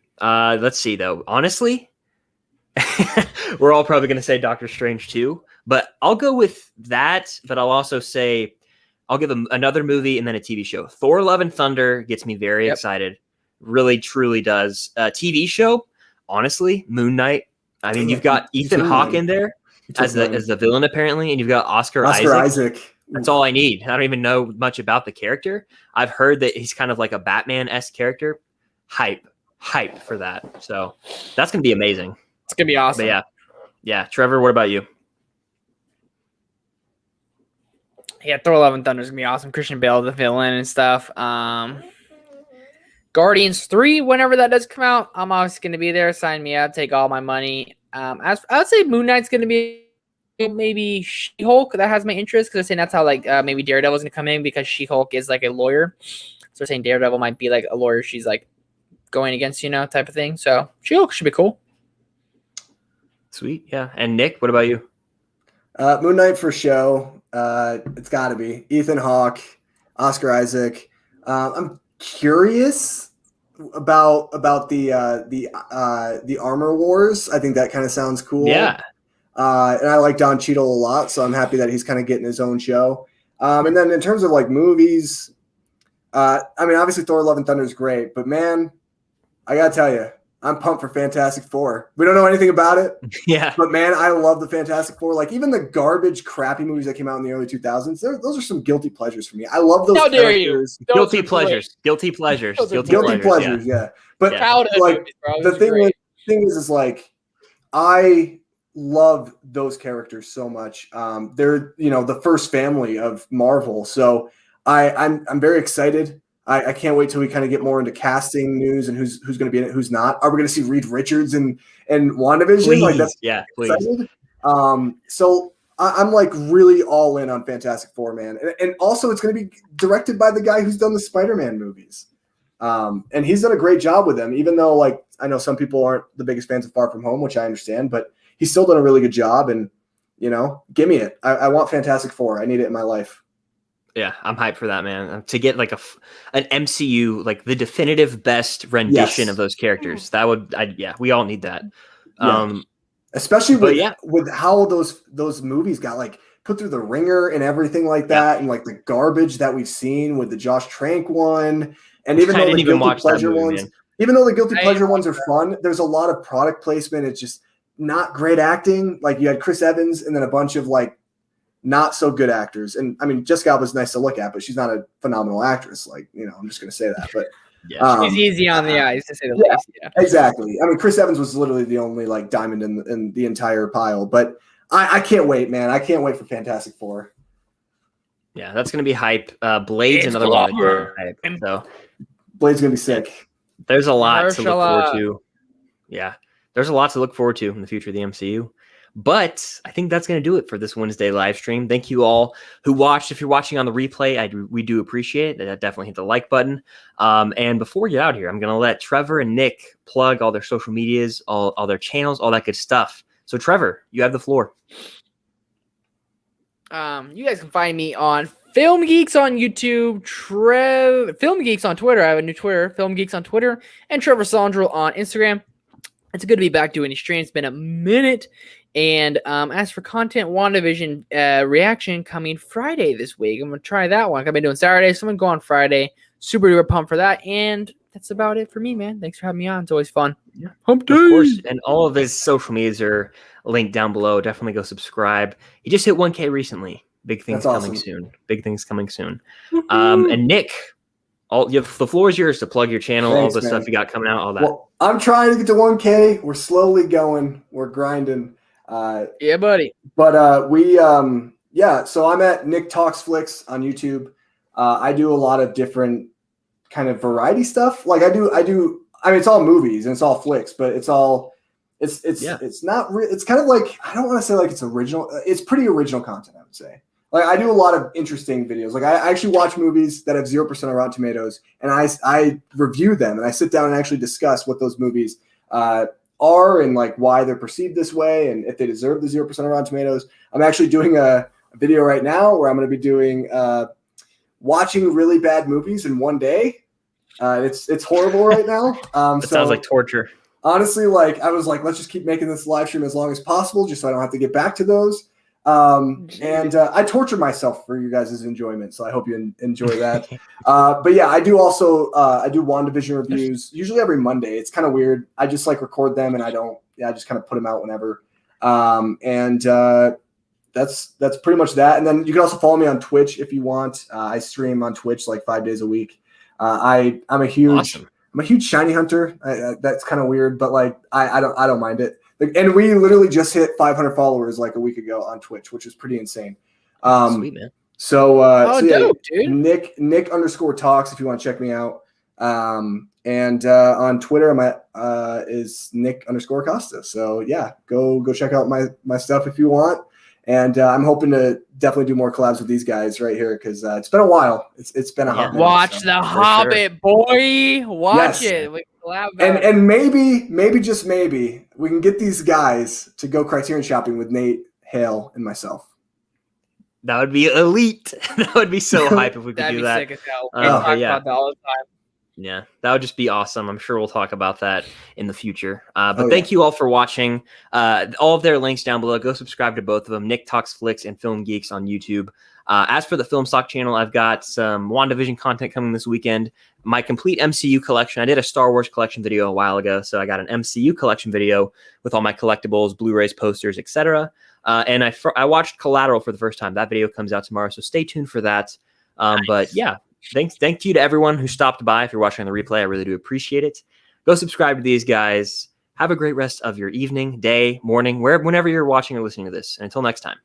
Let's see though. Honestly, we're all probably going to say Doctor Strange too, but I'll go with that. But I'll also say I'll give them another movie and then a TV show. Thor: Love and Thunder gets me very excited. Really, truly does. TV show, honestly, Moon Knight. I mean, you've got Ethan Hawke in there as the villain apparently, and you've got Oscar Isaac. That's all I need. I don't even know much about the character. I've heard that he's kind of like a Batman-esque character. Hype for that. So that's gonna be amazing. It's gonna be awesome. But yeah. Trevor, what about you? Yeah, Thor: Love and Thunder is gonna be awesome. Christian Bale, the villain and stuff. Guardians 3, whenever that does come out, I'm obviously gonna be there. Sign me up, take all my money. I would say Moon Knight's gonna be maybe She-Hulk. That has my interest because they're saying that's how maybe Daredevil's gonna come in because She-Hulk is like a lawyer. So they're saying Daredevil might be like a lawyer she's like going against, type of thing. So She-Hulk should be cool. Sweet, yeah. And Nick, what about you? Moon Knight for show. It's got to be Ethan Hawke, Oscar Isaac. I'm curious about the Armor Wars. I think that kind of sounds cool. Yeah. And I like Don Cheadle a lot, so I'm happy that he's kind of getting his own show. And then in terms of movies, I mean, obviously Thor: Love and Thunder is great, but man, I gotta tell you, I'm pumped for Fantastic Four. We don't know anything about it. Yeah. But man, I love the Fantastic Four. Even the garbage, crappy movies that came out in the early 2000s, those are some guilty pleasures for me. I love those. How dare you? Guilty pleasures. Guilty pleasures. Guilty pleasures. Yeah. But the thing is I love those characters so much. They're the first family of Marvel, so I'm very excited. I can't wait till we kind of get more into casting news and who's going to be in it, who's not. Are we going to see Reed Richards and WandaVision? Please. Please. So I'm really all in on Fantastic Four, man. And also it's going to be directed by the guy who's done the Spider-Man movies. And he's done a great job with them, even though I know some people aren't the biggest fans of Far From Home, which I understand, but he's still done a really good job. And, give me it. I want Fantastic Four. I need it in my life. Yeah, I'm hyped for that, man. To get an MCU, the definitive best rendition of those characters. That would, we all need that. Yeah. Especially with how those movies got put through the ringer and everything like that, and the garbage that we've seen with the Josh Trank one, and even though the guilty pleasure ones, are fun, there's a lot of product placement. It's just not great acting. You had Chris Evans and then a bunch of not so good actors. And I mean, Jessica Alba's nice to look at, but she's not a phenomenal actress. I'm just going to say that, but she's easy on the eyes to say the least. Yeah, exactly. I mean, Chris Evans was literally the only diamond in the entire pile, but I can't wait, man. I can't wait for Fantastic Four. Yeah, that's going to be hype. Blade's another one. Hype, so Blade's going to be sick. There's a lot to look forward to. Yeah, there's a lot to look forward to in the future of the MCU. But I think that's going to do it for this Wednesday live stream. Thank you all who watched. If you're watching on the replay, we do appreciate it. Definitely hit the like button. And before we get out here, I'm going to let Trevor and Nick plug all their social medias, all their channels, all that good stuff. So Trevor, you have the floor. You guys can find me on Film Geeks on YouTube, Film Geeks on Twitter. I have a new Twitter, Film Geeks on Twitter, and Trevor Sondrel on Instagram. It's good to be back doing these streams. It's been a minute. And as for content, WandaVision reaction coming Friday this week. I'm going to try that one. I've been doing Saturday, so I'm going to go on Friday. Super duper pumped for that. And that's about it for me, man. Thanks for having me on. It's always fun. Yeah. Of course. And all of his social medias are linked down below. Definitely go subscribe. He just hit 1K recently. Big things coming soon. Big things coming soon. And Nick, the floor is yours to plug your channel, all the stuff you got coming out, all that. Well, I'm trying to get to 1K. We're slowly going. We're grinding. Yeah, buddy. But so I'm at Nick Talks Flicks on YouTube. I do a lot of different kind of variety stuff. Like I mean, it's all movies and it's all flicks, but it's not it's kind of like, I don't want to say like it's original. It's pretty original content, I would say. Like I do a lot of interesting videos. Like I actually watch movies that have 0% on Rotten Tomatoes, and I review them and I sit down and actually discuss what those movies are and like why they're perceived this way and if they deserve the 0% on Rotten Tomatoes. I'm actually doing a video right now where I'm going to be doing watching really bad movies in one day. It's horrible right now. That sounds like torture. Honestly, like I was like, let's just keep making this live stream as long as possible, just so I don't have to get back to those. I torture myself for you guys' enjoyment, so I hope you enjoy that. But yeah, I do also I do WandaVision reviews usually every Monday. It's kind of weird. I just like record them and I just kind of put them out whenever. That's pretty much that. And then you can also follow me on Twitch if you want. I stream on Twitch like 5 days a week. I'm a huge shiny hunter. That's kind of weird, but like I don't mind it. And we literally just hit 500 followers like a week ago on Twitch, which is pretty insane. Sweet, man. Dope, dude. Nick _talks if you want to check me out. And on Twitter, I'm at is Nick _Costa. So yeah, go check out my stuff if you want. And I'm hoping to definitely do more collabs with these guys right here because it's been a while. It's been a hot minute. Watch The Hobbit, boy. Watch it. We collab and maybe just maybe we can get these guys to go Criterion shopping with Nate, Hale, and myself. That would be elite. That would be so hype if we could do that. That'd be sick as hell. Talk about that all the time. Yeah, that would just be awesome. I'm sure we'll talk about that in the future. But thank you all for watching. All of their links down below. Go subscribe to both of them, Nick Talks Flicks and Film Geeks on YouTube. As for the Film Stock channel, I've got some WandaVision content coming this weekend. My complete MCU collection. I did a Star Wars collection video a while ago, so I got an MCU collection video with all my collectibles, Blu-rays, posters, etc. And I watched Collateral for the first time. That video comes out tomorrow, so stay tuned for that. Nice. But yeah. Thank you to everyone who stopped by. If you're watching on the replay, I really do appreciate it. Go subscribe to these guys. Have a great rest of your evening, day, morning, whenever you're watching or listening to this. And until next time.